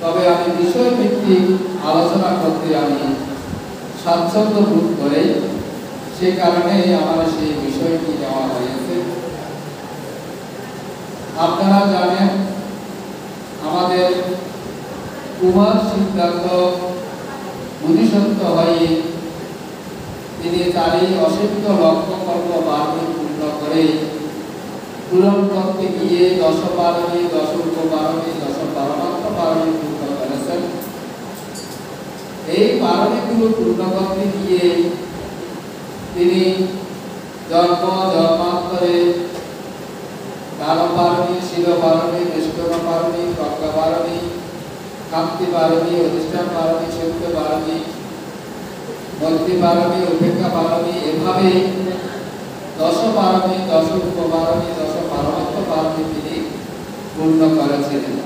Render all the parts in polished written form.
তবে আমি বিষয়ভিত্তিক আলোচনা করতে আমি স্বাচ্ছন্দ্য বোধ করি, সে কারণেই আমার সেই বিষয়টি নেওয়া হয়েছে। আপনারা জানেন আমাদের কুমার সিদ্ধার্থ বুদ্ধিসত্ত্ব হয়ে তিনি তারই অসিদ্ধ লক্ষ্য কল্প বারণী পূর্ণ করে পূরণ করতে গিয়ে 10 বারণী, 10 উপবারণী, 10 পারমাত্ম বারণী পূর্ণ করেছেন। এই বারণীগুলো পূর্ণ করতে গিয়ে তিনি জন্ম জন্মান্তরে দান বারণী, শিল বারণী, নিষ্কর্ম বারণী, প্রজ্ঞা বারণী, কান্তি বারণী, অধিষ্ঠান বারণী, সত্য বারণী, মৈত্রী বারণী, উপেক্ষা বারণী, এভাবে 10 বারণী, 10 উপবারণী, 10 পারমাত্ম বারণী তিনি পূর্ণ করেছিলেন।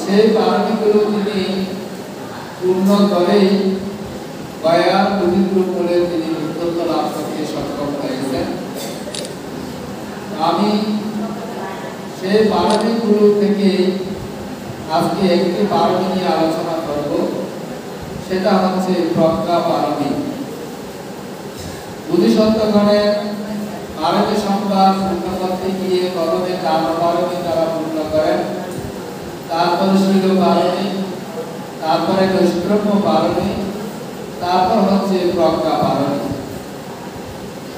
সেই বারণীগুলো তিনি পূর্ণ করেই গয়ার পবিত্র কোলে তিনি মুক্তত্ব লাভ করতে সক্ষম হয়েছেন। আমি সেই বারণীগুলো থেকে আজকে একটি বারণী নিয়ে আলোচনা করব, সেটা হচ্ছে প্রজ্ঞা বারণী। বুদ্ধিসত্ত্বগণের বারণী সংখ্যা পূর্ণ করতে গিয়ে প্রথমে দান বারণী তারা পূর্ণ করেন, তারপরে শিল বারণী, তারপরে নৈষ্ক্রম্য বারণী, তারপর হচ্ছে প্রজ্ঞা বারণী।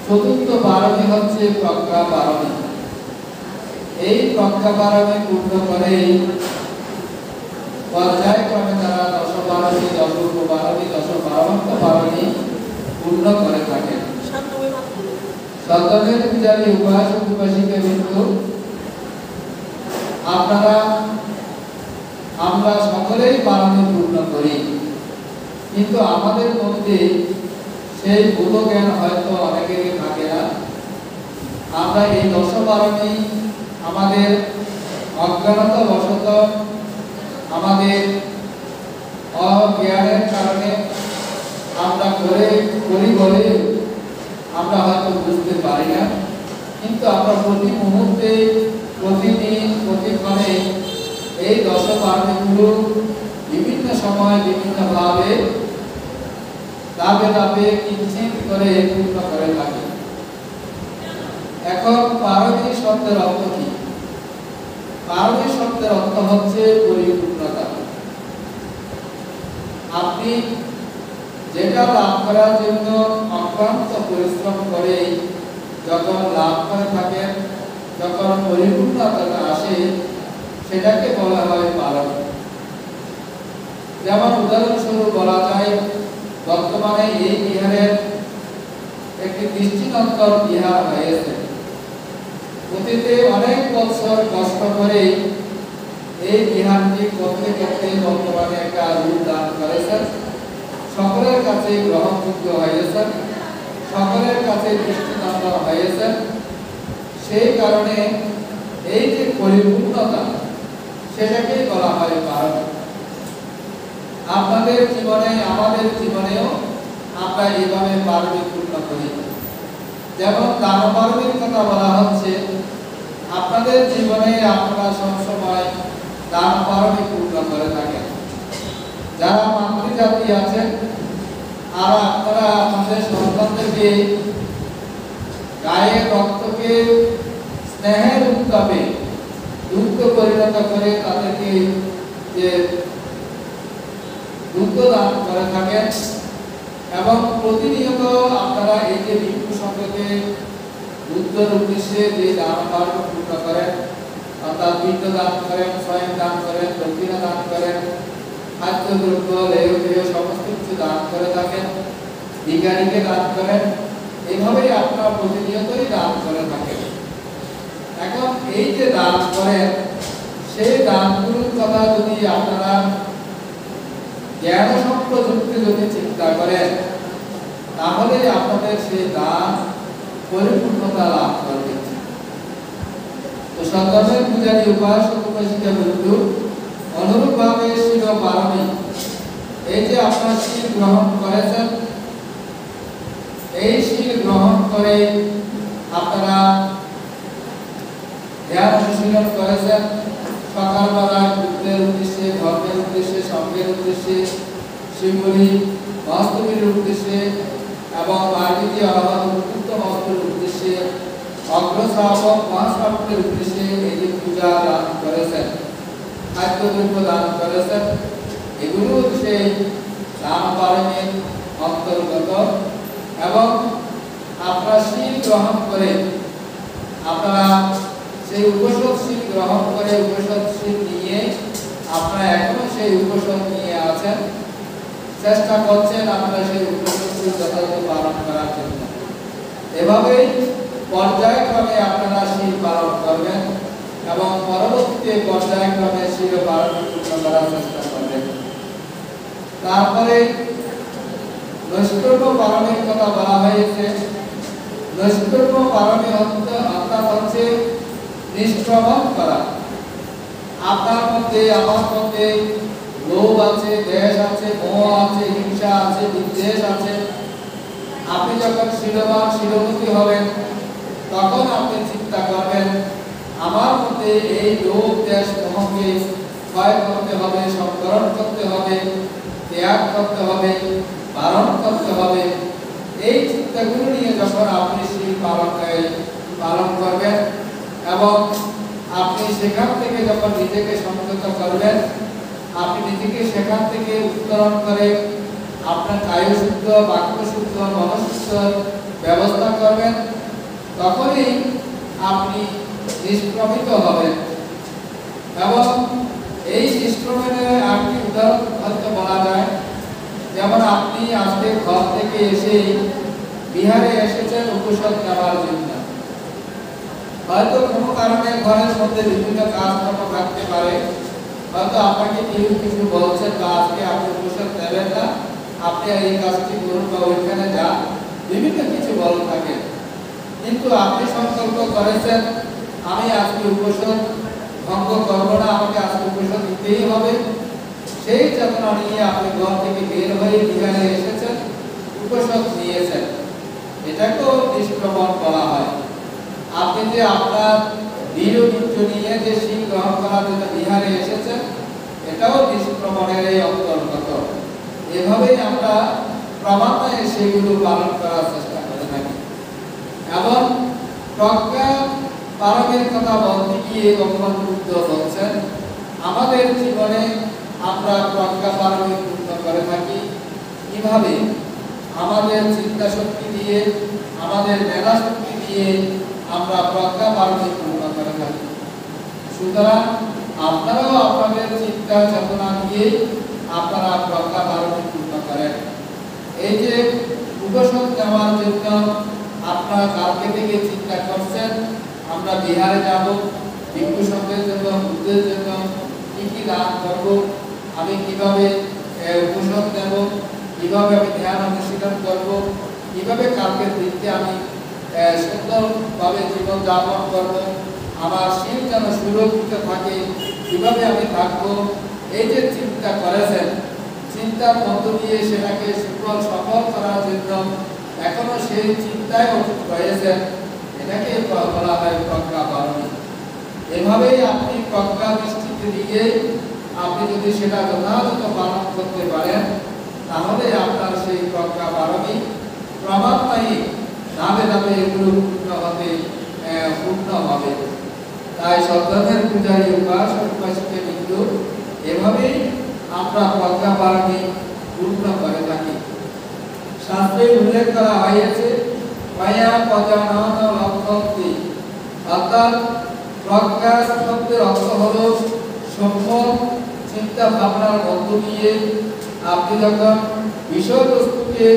চতুর্থ বারণী হচ্ছে প্রজ্ঞা বারণী। এই প্রজ্ঞা বারণী পূর্ণ করে পর্যায়ক্রমে তারা 10 বারণী, 10 উপবারণী, 10 পারমাত্ম বারণী পূর্ণ করে থাকেন। সত্যমের পূজারী উপাসক উপাসিকা বিন্দু, আমরা সকলেই বারণী পূর্ণ করি, কিন্তু আমাদের মধ্যে সেই বোধ জ্ঞান হয়তো অনেকেরই থাকে না। আমরা এই 10 বারণী আমাদের অজ্ঞানতা বশত, আমাদের অজ্ঞানের কারণে আমরা করি বলে আমরা হয়তো বুঝতে পারি না, কিন্তু আমরা প্রতি মুহূর্তে, প্রতিদিন, প্রতিক্ষণে এই 10 বারণীগুলো বিভিন্ন সময় বিভিন্নভাবে ধাপে ধাপে কিঞ্চিত করে পূর্ণ করে থাকি। এখন বারণী শব্দের অর্থ কি? বারণী শব্দের অর্থ হচ্ছে পরিপূর্ণতা। আপনি যেটা লাভ করার জন্য অক্লান্ত পরিশ্রম করে যখন লাভ করে থাকেন, যখন পরিপূর্ণতা আসে, সেটাকে বলা হয় বারণী। যেমন উদাহরণস্বরূপ বলা যায়, বর্তমানে এই বিহারের একটি দৃষ্টিনন্দন বিহার হয়েছে। অতীতে অনেক বছর কষ্ট করে এই বিহারটি করতে করতে বর্তমানে একটা রূপ দান করেছেন, সকলের কাছে গ্রহণযোগ্য হয়েছে, সকলের কাছে দৃষ্টিনন্দন হয়েছে। সেই কারণে এই যে পরিপূর্ণতা, সেটাকেই বলা হয় বারণী। আপনাদের জীবনে, আমাদের জীবনেও আমরা এইভাবে বারণী পূর্ণ করি। যেমন দান বারণীর কথা বলা হচ্ছে, আপনাদের জীবনে আপনারা সবসময় দান বারণী পূর্ণ করে থাকেন। যারা মাতৃজাতি আছেন, আর আপনারা আপনাদের সন্তানদেরকে গায়ের রক্তকে স্নেহের উত্তাপে দুগ্ধ পরিণত করে তাদেরকে যে দুগ্ধ দান করে থাকেন, এবং প্রতিনিয়ত আপনারা এই যে ভিক্ষু সংঘকে দুগ্ধের উদ্দেশ্যে যে দান বারণী পূর্ণ করেন, অর্থাৎ পিণ্ড দান করেন, স্বয়ং দান করেন, দক্ষিণা দান করেন, খাদ্যদ্রব্য, লেহ সমস্ত কিছু দান করে থাকেন, ভিখারিকে দান করেন, এইভাবেই আপনারা প্রতিনিয়তই দান করে থাকেন। এখন এই যে দান করেন, সেই দানগুলোর কথা যদি আপনারা জ্ঞান সম্পযুক্ত যদি চিন্তা করেন, তাহলে আপনাদের সেই দান পরিপূর্ণতা লাভ করবে। তো সত্যমের পূজারী উপাসক উপাসিকা বন্ধু, অনুরূপভাবে শিল বারণী, এই যে আপনার শিল গ্রহণ করেছেন, এই শিল গ্রহণ করে আপনারা ধ্যান অনুশীলন করেছেন, সকালবেলা বুদ্ধের উদ্দেশ্যে ধর্ম সেগুলি বাস্তবের উদ্দেশ্যে এবং মার্গীয় আহ্বান উন্মুক্ত বাস্তবের উদ্দেশ্যে অগ্রশ্রাবক মহাশ্রাবকের উদ্দেশ্যে এই যে পূজা দান করেছেন, খাদ্যদ্রব্য দান করেছেন, এগুলো সেই দান পালনের অন্তর্গত। এবং আপনারা শীল গ্রহণ করে আপনারা সেই উপসদ শীল গ্রহণ করে উপসদ শীল নিয়ে আপনারা এখনো সেই উপসদ নিয়ে আছেন, চেষ্টা করছেন আপনারা সেই উপসদ শীল যথাযথ পালন করার জন্য। এভাবেই পর্যায়ক্রমে আপনারা শীল পালন করবেন এবং পরবর্তীতে পর্যায়ক্রমে শীল পালন করার চেষ্টা করবেন। তারপরে নৈষ্কর্ম্য পালনের কথা বলা হয়েছে। নৈষ্কর্ম্য পালনে অর্থাৎ হচ্ছে নিষ্ক্রমণ করা। আপনার মধ্যে আমার মধ্যে লোভ আছে, দ্বেষ আছে, মোহ আছে, হিংসা আছে, বিদ্বেষ আছে। আপনি যখন শীলবান শীলবতী হবেন তখন আপনি চিন্তা করবেন আমার মধ্যে এই লোভ দ্বেষ মোহকে ক্ষয় করতে হবে, সংবরণ করতে হবে, ত্যাগ করতে হবে, পালন করতে হবে। এই চিন্তাগুলো নিয়ে যখন আপনি শীল পালন করবেন এবং আপনি সেখান থেকে যখন নিজেকে সংযত করবেন, আপনি নিজেকে সেখান থেকে উত্তরণ করে আপনার কায় শুদ্ধ, বাক্য শুদ্ধ, মনশুদ্ধ ব্যবস্থা করবেন, তখনই আপনি নিষ্ক্রমিত হবেন। এবং এই নিষ্ক্রমণের আরেকটি উদাহরণ হয়তো বলা যায়, যেমন আপনি আজকে ঘর থেকে এসে বিহারে এসেছেন উপসদ নেওয়ার জন্য। হয়তো কোনো কারণে ঘরের মধ্যে বিভিন্ন কাজকর্ম থাকতে পারে, হয়তো আপনাকে কেউ কিছু বলছেন বা আজকে আপনি উপসদ নেবেন না, আপনি এই কাজটি করুন বা ওইখানে যান, বিভিন্ন কিছু বল থাকে। কিন্তু আপনি সংকল্প করেছেন আমি আজকে উপসদ ভঙ্গ করবো না, আমাকে আজকে উপসদ দিতেই হবে। সেই চেতনা নিয়ে আপনি ঘর থেকে বের হয়ে বিহারে এসেছেন, উপসদ নিয়েছেন, এটাকেও নিষ্ক্রমণ বলা হয়। আপনি যে আপনার দৃঢ় নিয়ে যে শীল গ্রহণ করার জন্য বিহারে এসেছেন, এটাও নিষ্ক্রমণের এই অন্তর্গত। এভাবেই আমরা ক্রমান্বয়ে সেগুলো পালন করার চেষ্টা করে থাকি। এবং প্রজ্ঞা পালনের কথা বলতে গিয়ে ভগবান বুদ্ধ বলছেন আমাদের জীবনে আমরা প্রজ্ঞা পালনে পূর্ণ করে থাকি কিভাবে? আমাদের চিন্তা শক্তি দিয়ে, আমাদের মেধা শক্তি দিয়ে আমরা প্রজ্ঞা পালনে পূর্ণ করে থাকি। সুতরাং আপনারাও আপনাদের চিন্তা চেতনা দিয়ে আপনারা প্রজ্ঞা পালনে পূর্ণ করেন। এই যে উপসদ নেওয়ার জন্য আপনারা কালকে থেকে চিন্তা করছেন আমরা বিহারে যাব, ভিক্ষু সংঘের জন্য, বুদ্ধের জন্য কি কি দান করব, আমি কিভাবে উপসদ নেব, কিভাবে আমি ধ্যান অনুশীলন করব, কিভাবে কালকের দিনকে আমি সুন্দরভাবে জীবন যাপন করব, আমার শীল যেন সুরক্ষিত থাকে, কিভাবে আমি থাকবো। এই যে চিন্তা করেছেন, চিন্তার মধ্য দিয়ে সেটাকে সফল করার জন্য এখনো সেই চিন্তায় অটুট রয়েছেন, এটাকে বলা হয় প্রজ্ঞা পালন। এভাবেই আপনি প্রজ্ঞা দৃষ্টিতে দিয়ে আপনি যদি সেটা যথাযথ পালন করতে পারেন, তাহলে আপনার সেই প্রজ্ঞা পালনই ক্রমান্বয়ে ধাপে ধাপে এগুলো পূর্ণ হবে। তাই সদ্ধর্মের পূজারী উপাসক উপাসকের কিন্তু এভাবেই আমরা প্রজ্ঞা পালনে পূর্ণ করে থাকি। শাস্ত্রে উল্লেখ করা হয়েছে মায়া প্রজানন লক্ষন্তি, অর্থাৎ প্রজ্ঞা শব্দের অর্থ হলো সম্যক চিন্তা ভাবনার মধ্য দিয়ে আপনি যখন বিষয়বস্তুকে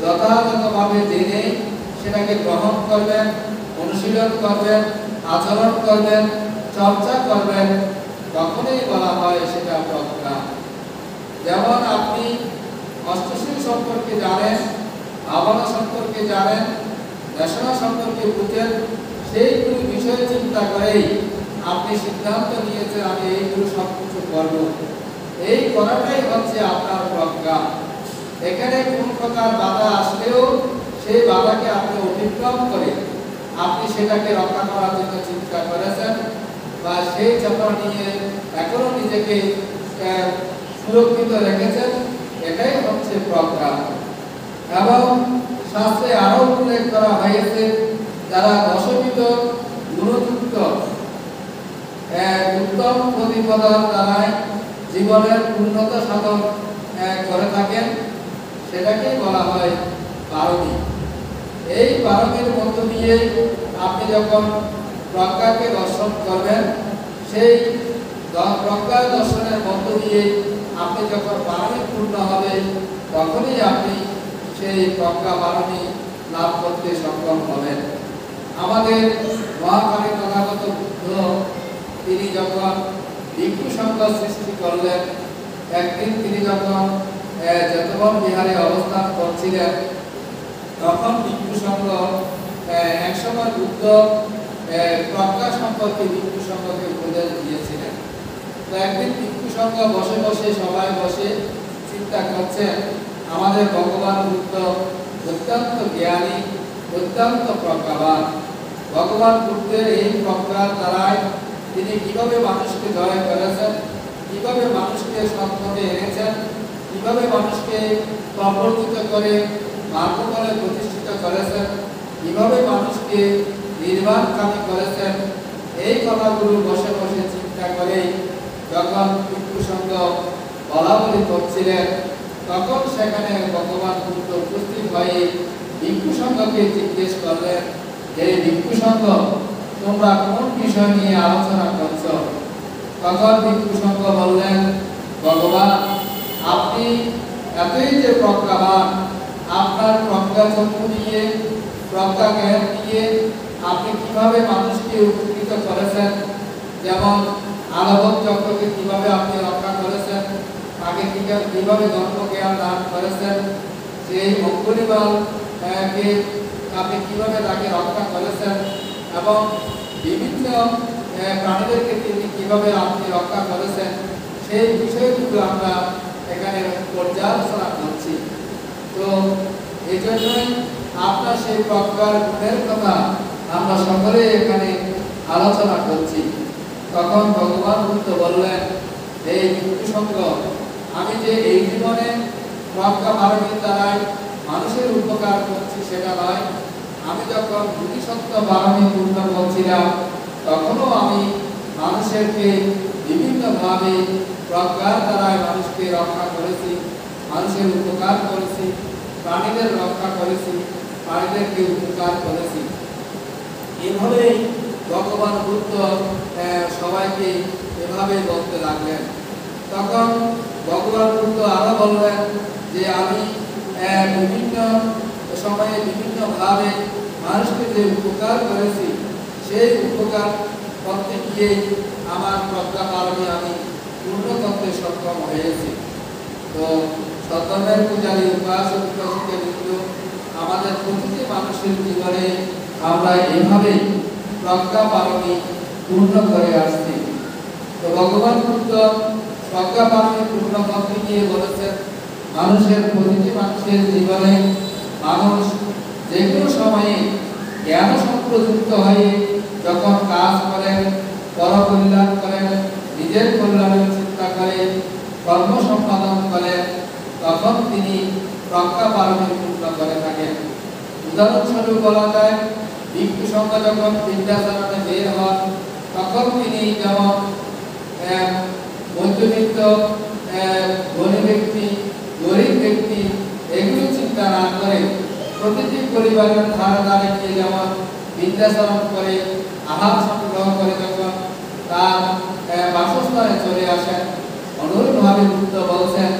যথাযথভাবে জেনে সেটাকে গ্রহণ করবেন, অনুশীলন করবেন, আচরণ করবেন, চর্চা করবেন, তখনই বলা হয় সেটা প্রজ্ঞা। যেমন আপনি অষ্টশীল সম্পর্কে জানেন, ভাবনা সম্পর্কে জানেন, দর্শনা সম্পর্কে বুঝেন, সেইগুলো বিষয় চিন্তা করেই আপনি সিদ্ধান্ত নিয়েছেন আমি এইগুলো সব কিছু করব। এই করাটাই হচ্ছে আপনার প্রজ্ঞা। এখানে কোন প্রকার বাধা আসলেও সেই বাধাকে আপনি অতিক্রম করে আপনি সেটাকে রক্ষা করার জন্য চিন্তা করেছেন বা সেই চেতনা নিয়ে এখনো নিজেকে সুরক্ষিত রেখেছেন, এটাই হচ্ছে প্রজ্ঞা। এবং শাস্ত্রে আরো উল্লেখ করা হয়েছে, যারা দশবিধ গুণযুক্ত উত্তম প্রতিপদার দ্বারাই জীবনের উন্নত সাধন করে থাকেন, সেটাকে বলা হয় পারমী। এই পারমীর মধ্য দিয়ে আপনি যখন প্রজ্ঞাকে দর্শন করবেন, সেই প্রজ্ঞা দর্শনের মধ্য দিয়ে আপনি যখন পারমী পূর্ণ হবে, তখনই আপনি সেই প্রজ্ঞা পারমী লাভ করতে সক্ষম হবেন। আমাদের মহাকালী তথাগত বুদ্ধ, তিনি যখন ভিক্ষু সংঘ সৃষ্টি করলেন, একদিন তিনি যখন যেতবন বিহারে অবস্থান করছিলেন, তখন ভিক্ষু সংঘ একসময় বুদ্ধ প্রজ্ঞা সম্পর্কে ভিক্ষু সংঘকে উপদেশ দিয়েছিলেন। তো একদিন ভিক্ষু সংঘ বসে বসে সবাই বসে চিন্তা করছেন, আমাদের ভগবান বুদ্ধ অত্যন্ত জ্ঞানী, অত্যন্ত প্রজ্ঞাবান। ভগবান বুদ্ধের এই প্রজ্ঞার দ্বারাই তিনি কিভাবে মানুষকে জয় করেছেন, কিভাবে মানুষকে সৎপথে এনেছেন, কিভাবে মানুষকে প্রবর্তিত করে মার্গফলে প্রতিষ্ঠিত করেছেন, কিভাবে মানুষকে নির্বাণকামী করেছেন, এই কথাগুলো বসে বসে চিন্তা করে যখন ভিক্ষু সংঘ বলা বলি করছিলেন, তখন সেখানে ভগবান বুদ্ধ উপস্থিত হয়ে ভিক্ষু সংঘকে জিজ্ঞেস করলেন, যে ভিক্ষু সংঘ, তোমরা কোন বিষয় নিয়ে আলোচনা করছ? তখন ভিক্ষু সংঘ বললেন, ভগবান, আপনি এতই যে প্রজ্ঞাবান, আপনার প্রজ্ঞা চক্ষু দিয়ে, প্রজ্ঞা জ্ঞান দিয়ে আপনি কিভাবে মানুষকে উপকৃত করেছেন, যেমন আলবক চক্রকে কিভাবে আপনি রক্ষা করেছেন, তাকে কিভাবে ধর্ম জ্ঞান দান করেছেন, সেই অঙ্গুলিমাল কে আপনি কিভাবে তাকে রক্ষা করেছেন, এবং বিভিন্ন প্রাণীদেরকে তিনি কিভাবে আপনি রক্ষা করেছেন, সেই বিষয়গুলো আমরা এখানে পর্যালোচনা করছি। তো এই জন্যই আপনার সেই প্রজ্ঞার গুণের কথা আমরা সকলে এখানে আলোচনা করছি। তখন ভগবান বুদ্ধ বললেন, এই ভিক্ষু সংঘ, আমি যে এই জীবনে প্রজ্ঞা পারমীর দ্বারাই মানুষের উপকার করছি সেটা নয়, আমি যখন বুদ্ধিসত্ত্ব পারমী পূর্ণ করছিলাম, তখনও আমি মানুষেরকে বিভিন্নভাবে প্রজ্ঞার দ্বারাই মানুষকে রক্ষা করেছি, মানুষের উপকার করেছি, প্রাণীদের রক্ষা করেছি, প্রাণীদেরকে উপকার করেছি। এভাবেই ভগবান বুদ্ধ সবাইকে এভাবে বলতে লাগলেন। তখন ভগবান বুদ্ধ আরো বললেন যে আমি বিভিন্ন সময়ে বিভিন্নভাবে মানুষকে যে উপকার করেছি, সেই উপকার করতে গিয়ে আমার প্রজ্ঞা পারমী আমি পূর্ণ করতে সক্ষম হয়েছি। তো সতমের পূজারী উপাসক উপাসিকা বিন্দু, আমাদের প্রতিটি মানুষের জীবনে আমরা এইভাবেই প্রজ্ঞা পারমী পূর্ণ করে আসছি। তো ভগবান বুদ্ধ প্রজ্ঞা পারমী পূর্ণ করতে গিয়ে বলেছেন, মানুষের প্রতিটি মানুষের জীবনে মানুষ যে কোনো সময়ে জ্ঞান সম্প্রযুক্ত হয়ে যখন কাজ করেন, পরকল্যাণ করেন, নিজের কল্যাণের চিন্তা করে, কর্ম সম্পাদন করেন, তখন তিনি প্রজ্ঞা পারমী পূর্ণ করে থাকেন। উদাহরণস্বরূপ বলা যায়, ভিক্ষু সংঘ যখন বিদ্যাচরণে বের হন, তখন তিনি যেমন মধ্যবিত্ত, ধনী ব্যক্তি, গরিব ব্যক্তি এগুলো চিন্তা না করে প্রতিটি পরিবারের ধারে ধারে গিয়ে যেমন বিদ্যাচরণ করে, আহার সংগ্রহ করে যখন তার বাসস্থানে চলে আসেন, অনুরূপভাবে বুদ্ধ বলছেন,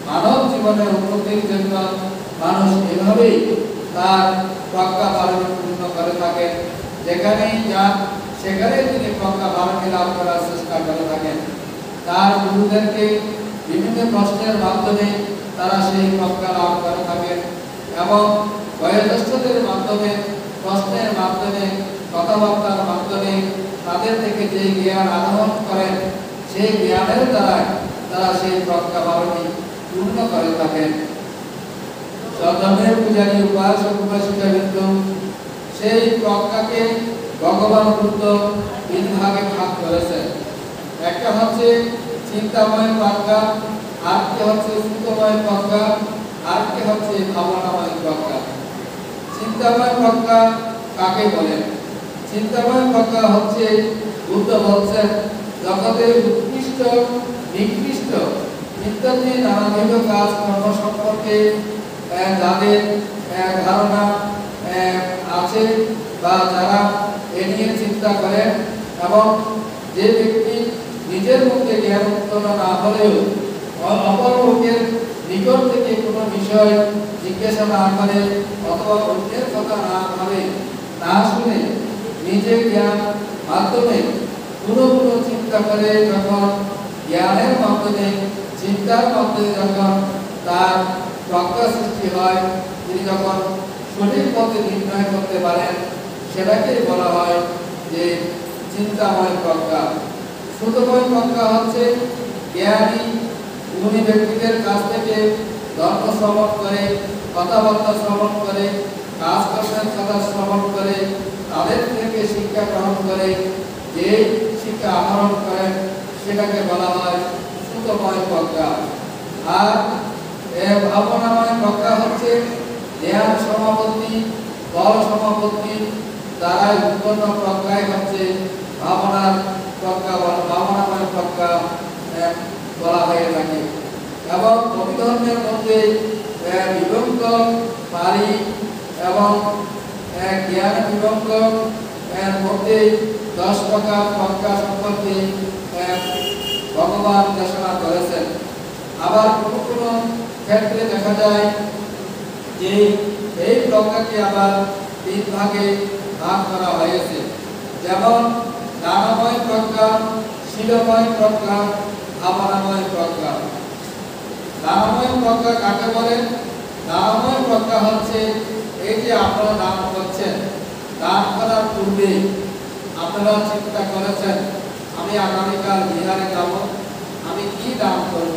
মানব জীবনের উন্নতির জন্য মানুষ এভাবেই তার প্রজ্ঞা পারমী পূর্ণ করে থাকেন। যেখানেই যান সেখানেই তিনি প্রজ্ঞা পারমী লাভ করার চেষ্টা করে থাকেন। তার গুরুদেরকে বিভিন্ন প্রশ্নের মাধ্যমে তারা সেই প্রজ্ঞা লাভ করে থাকেন, এবং বয়োজ্যেষ্ঠদের মাধ্যমে, প্রশ্নের মাধ্যমে, কথাবার্তার মাধ্যমে তাদের থেকে যে জ্ঞান আহরণ করেন, সেই জ্ঞানের দ্বারাই তারা সেই প্রজ্ঞা পারমী পূর্ণ করে থাকেন। সধর্মের পূজারী উপাসক উপাসিকা বিন্দু, সেই প্রজ্ঞাকে ভগবান বুদ্ধ তিন ভাগে ভাগ করেছেন। একটা হচ্ছে চিন্তাময় প্রজ্ঞা, আরেকটি হচ্ছে শ্রুতময় প্রজ্ঞা, আরেকটি হচ্ছে ভাবনাময় প্রজ্ঞা। চিন্তাময় প্রজ্ঞা কাকে বলে? চিন্তাময় প্রজ্ঞা হচ্ছে বুদ্ধ বলছেন জগতের উৎকৃষ্ট নিকৃষ্ট ইত্যাদি নানাবিধ কাজ কর্ম সম্পর্কে যাদের ধারণা আছে বা যারা এ নিয়ে চিন্তা করেন, এবং যে ব্যক্তি নিজের মধ্যে জ্ঞান উৎপন্ন না হলেও অপর লোকের নিকট থেকে কোনো বিষয় জিজ্ঞাসা না করে অথবা অন্যের কথা না ভাবে না শুনে নিজের জ্ঞান মাধ্যমে পুরো চিন্তা করে, যখন জ্ঞানের মাধ্যমে চিন্তার মাধ্যমে যখন তার প্রজ্ঞা সৃষ্টি হয়, তিনি যখন সঠিক পথে নির্ণয় করতে পারেন, সেটাকেই বলা হয় যে চিন্তাময় প্রজ্ঞা। শ্রুতময় প্রজ্ঞা হচ্ছে জ্ঞানী গুণী ব্যক্তিদের কাছ থেকে ধর্ম শ্রবণ করে, কথাবার্তা শ্রবণ করে, কাজকর্মের কথা শ্রবণ করে, তাদের থেকে শিক্ষা গ্রহণ করে, যে শিক্ষা আহরণ করেন সেটাকে বলা হয় শ্রুতময় প্রজ্ঞা। আর ভাবনাময় প্রজ্ঞা হচ্ছে জ্ঞান সমাপত্তি, বল সমাপত্তি দ্বারাই উৎপন্ন প্রজ্ঞাই হচ্ছে ভাবনার প্রজ্ঞা, ভাবনাময় প্রজ্ঞা বলা হয়ে থাকে। এবং অভিধর্মের মধ্যে বিভঙ্গ পারি এবং জ্ঞান বিভঙ্গ এর মধ্যে 10 প্রকার প্রজ্ঞা সম্পর্কে ভগবান দেশনা করেছেন। আবার কোনো কোনো ক্ষেত্রে দেখা যায় যে এই প্রজ্ঞাকে আবার 3 ভাগে ভাগ করা হয়েছে, যেমন জ্ঞানময় প্রজ্ঞা, শীলময় প্রজ্ঞা, ভাবনাময় প্রজ্ঞা। জ্ঞানময় প্রজ্ঞা কাকে বলে? জ্ঞানময় প্রজ্ঞা হচ্ছে এই যে আপনারা দান করছেন, দান করার পূর্বে আপনারা চিন্তা করেছেন আমি আগামীকাল বিহারে যাব, আমি কি দান করব,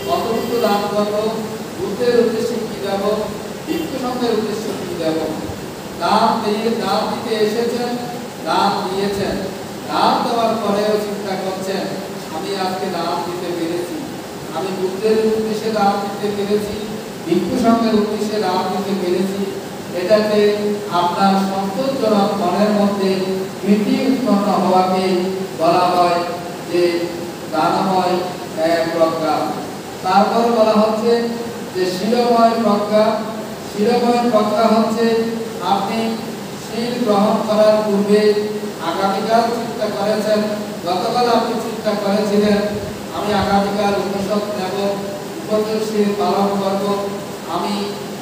কতটুকু দান করব, বুদ্ধের উদ্দেশ্যে কি দেব, ভিক্ষু সংঘের উদ্দেশ্যে কি দেব। দান দিতে এসেছেন, দান দিয়েছেন, দান দেওয়ার পরেও চিন্তা করছেন আমি আজকে দান দিতে পেরেছি, আমি বুদ্ধের উদ্দেশ্যে দান দিতে পেরেছি, ভিক্ষু সংঘের উদ্দেশ্যে দান দিতে পেরেছি। এটাতে আপনার সন্তোষজনক মনের মধ্যে প্রীতি উৎপন্ন হওয়াকে বলা হয় যে দানময় প্রজ্ঞা। তারপর বলা হচ্ছে যে শীলময় প্রজ্ঞা। শীলময় প্রজ্ঞা হচ্ছে আপনি শীল গ্রহণ করার পূর্বে আগামীকাল চিন্তা করেছেন, গতকাল আপনি চিন্তা করেছিলেন আমি আগামীকাল উপসদ নেব, উপদেশ শীল পালন করব, আমি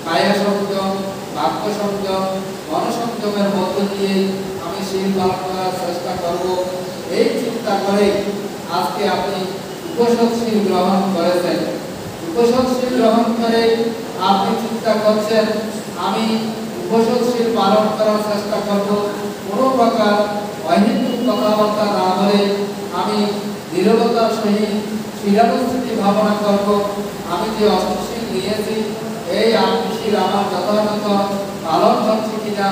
কায়া সংযম, বাক্য সংযম, মনসংযমের মধ্য দিয়ে আমি শীল পালন করার চেষ্টা করব। এই চিন্তা করে আজকে আপনি উপসদ শীল গ্রহণ করেছেন। উপসদ শীল গ্রহণ করে আপনি চিন্তা করছেন আমি উপসদ শীল পালন করার চেষ্টা করব, কোনো প্রকার অহিন্দু কথাবার্তা না বলে আমি নীরবতার সহিত শিলানুস্থিতি ভাবনা করব, আমি যে অষ্টশীল নিয়েছি এই 8টি শীল আমার যথাযথ পালন হচ্ছে কিনা,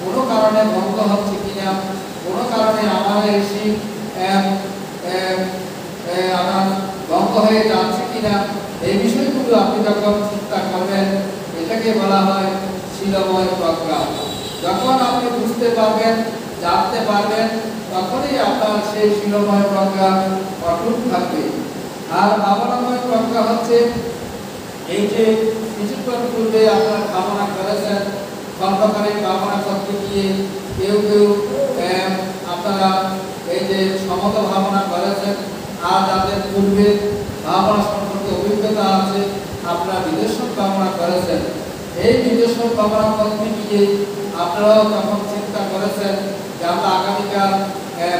কোনো কারণে ভঙ্গ হচ্ছে কিনা, কোনো কারণে আমার এই শীল আমার ভঙ্গ হয়ে যাচ্ছে কিনা, এই বিষয়গুলো আপনি যখন চিন্তা করবেন এটাকে বলা হয় শীলময় প্রজ্ঞা। যখন আপনি বুঝতে পারবেন, জানতে পারবেন, তখনই আপনার সেই শীলময় প্রজ্ঞা অটুট থাকবে। আর ভাবনাময় প্রজ্ঞা হচ্ছে এই যে কিছুক্ষণ পূর্বে আপনার ভাবনা করেছেন, খণ্ডকালীন ভাবনা করতে গিয়ে কেউ কেউ আপনারা এই যে সমত ভাবনা করেছেন, আর যাদের পূর্বে ভাবনা সম্পর্কে অভিজ্ঞতা আছে আপনারা বিদর্শন ভাবনা করেছেন, এই বিদর্শন ভাবনা করতে গিয়ে আপনারাও তখন চিন্তা করেছেন যে আমরা আগামীকাল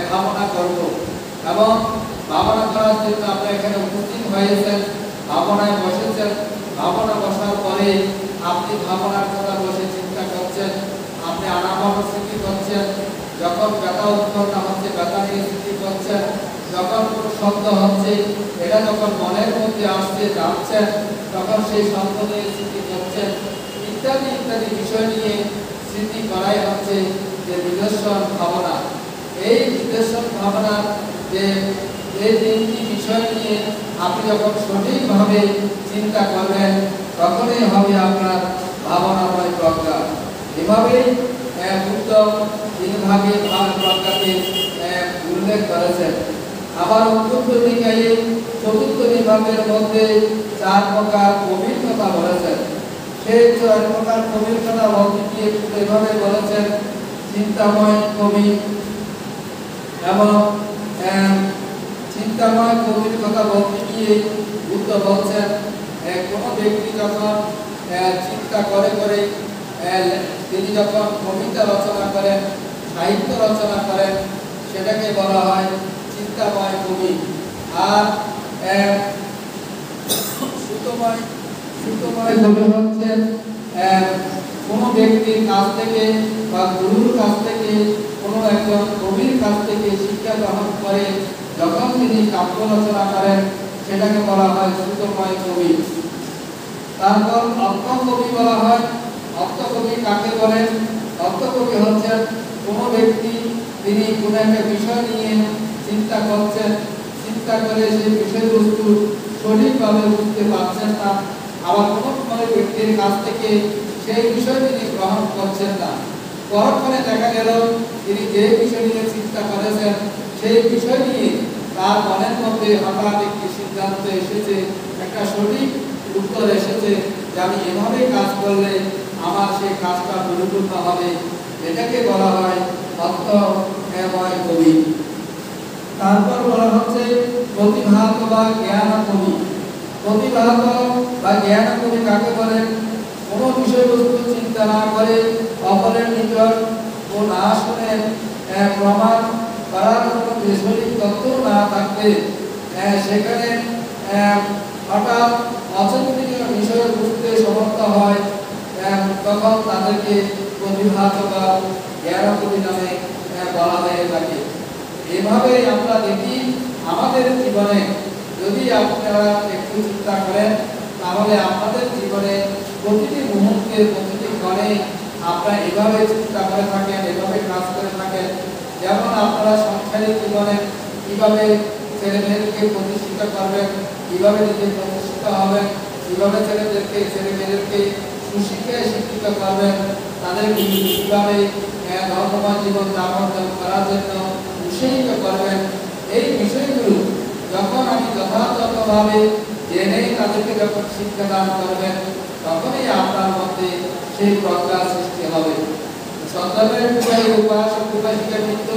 ভাবনা করব, এবং ভাবনা করার জন্য আপনারা এখানে উপস্থিত হয়েছেন, ভাবনায় বসেছেন। ভাবনা বসার পরে আপনি ভাবনার কথা বসে চিন্তা করছেন, আপনি আনামন স্মৃতি করছেন, যখন ব্যথা উৎপন্ন হচ্ছে ব্যথা নিয়ে স্মৃতি করছেন, যখন কোনো শব্দ হচ্ছে এটা যখন মনের মধ্যে আসছে জানছেন, তখন সেই শব্দ নিয়ে স্মৃতি করছেন, ইত্যাদি ইত্যাদি বিষয় নিয়ে স্মৃতি করাই হচ্ছে যে নিদর্শন ভাবনা। এই নিদর্শন ভাবনার যে এই 3টি বিষয় নিয়ে আপনি যখন সঠিকভাবে চিন্তা করবেন তখনই হবে আপনার ভাবনাময় প্রজ্ঞা। এভাবেই বুদ্ধ তিন ভাগে প্রজ্ঞাকে উল্লেখ করেছেন। আবার অঙ্কুত্র নিকায়ে চতুর্থ বিভাগের মধ্যে 4 প্রকার অভিজ্ঞতা বলেছেন। সেই 4 প্রকার অভিজ্ঞতা বলতে গিয়ে এভাবে বলেছেন চিন্তাময় কবি এবং চিন্তাময় কবির কথা বলতে গিয়ে বুদ্ধ বলছেন কোন ব্যক্তি যখন চিন্তা করে করে তিনি যখন কবিতা রচনা করেন, সাহিত্য রচনা করেন, সেটাকে বলা হয় চিন্তাময় কবি। আর সুতময় কবি হচ্ছেন কোন ব্যক্তির কাছ থেকে বা গুরুর কাছ থেকে কোন একজন কবির কাছ থেকে শিক্ষা গ্রহণ করে যখন তিনি কাব্য রচনা করেন সেটাকে বলা হয় সুতময় কবি। তারপর অর্থ কবি বলা হয়। অর্থ কবি কাকে বলেন? অর্থ কবি হচ্ছেন কোন ব্যক্তি তিনি কোন একটা বিষয় নিয়ে চিন্তা করছেন, চিন্তা করে সেই বিষয়বস্তু সঠিকভাবে বুঝতে পারছেন না, আবার কোনো ব্যক্তির কাছ থেকে সেই বিষয় তিনি গ্রহণ করছেন না। পরক্ষণে দেখা গেল তিনি যে বিষয় নিয়ে চিন্তা করেছেন সেই বিষয় নিয়ে তার মনের মধ্যে হঠাৎ একটি সিদ্ধান্ত এসেছে, একটা সঠিক উত্তর এসেছে যে আমি এভাবে কাজ করলে আমার সেই কাজটা পরিপূর্ণ হবে। এটাকে বলা হয় অর্থময় কবি। তারপর বলা হচ্ছে প্রতিভাত বা জ্ঞান কবি। প্রতিভাত বা জ্ঞান কবি কাকে বলেন? কোন বিষয়বস্তু চিন্তা না করে অপরের নিকট ও না শুনে প্রমাণ করার কোনো সঠিক তথ্য না থাকলে সেখানে হঠাৎ অচিন্তিত বিষয় বুঝতে সমর্থ হয়, তখন তাদেরকে প্রতিভাত বা জ্ঞান কবি নামে বলা হয়ে থাকে। এভাবে আমরা দেখি আমাদের জীবনে যদি আপনারা একটু চিন্তা করেন তাহলে আপনাদের জীবনে প্রতিটি মুহূর্তে প্রতিটি ক্ষণে আপনারা এভাবে চিন্তা করে থাকেন, এভাবে কাজ করে থাকেন। যেমন আপনারা সংসারিক জীবনে কিভাবে ছেলেমেয়েদেরকে প্রতিষ্ঠিত করবেন, কিভাবে নিজে প্রতিষ্ঠিত হবেন, কিভাবে ছেলেমেয়েদেরকে সুশিক্ষায় শিক্ষিত করবেন, তাদেরকে কিভাবে ধর্মময় জীবন যাপন করার জন্য উৎসাহিত করবেন, এই বিষয়গুলো যখন আমি যথাযথভাবে জেনে তাদেরকে যখন শিক্ষাদান করবেন তখনই আপনার মধ্যে সেই প্রজ্ঞা সৃষ্টি হবে। সন্তানের বিষয়ে উপাসক উপাসিকা কিন্তু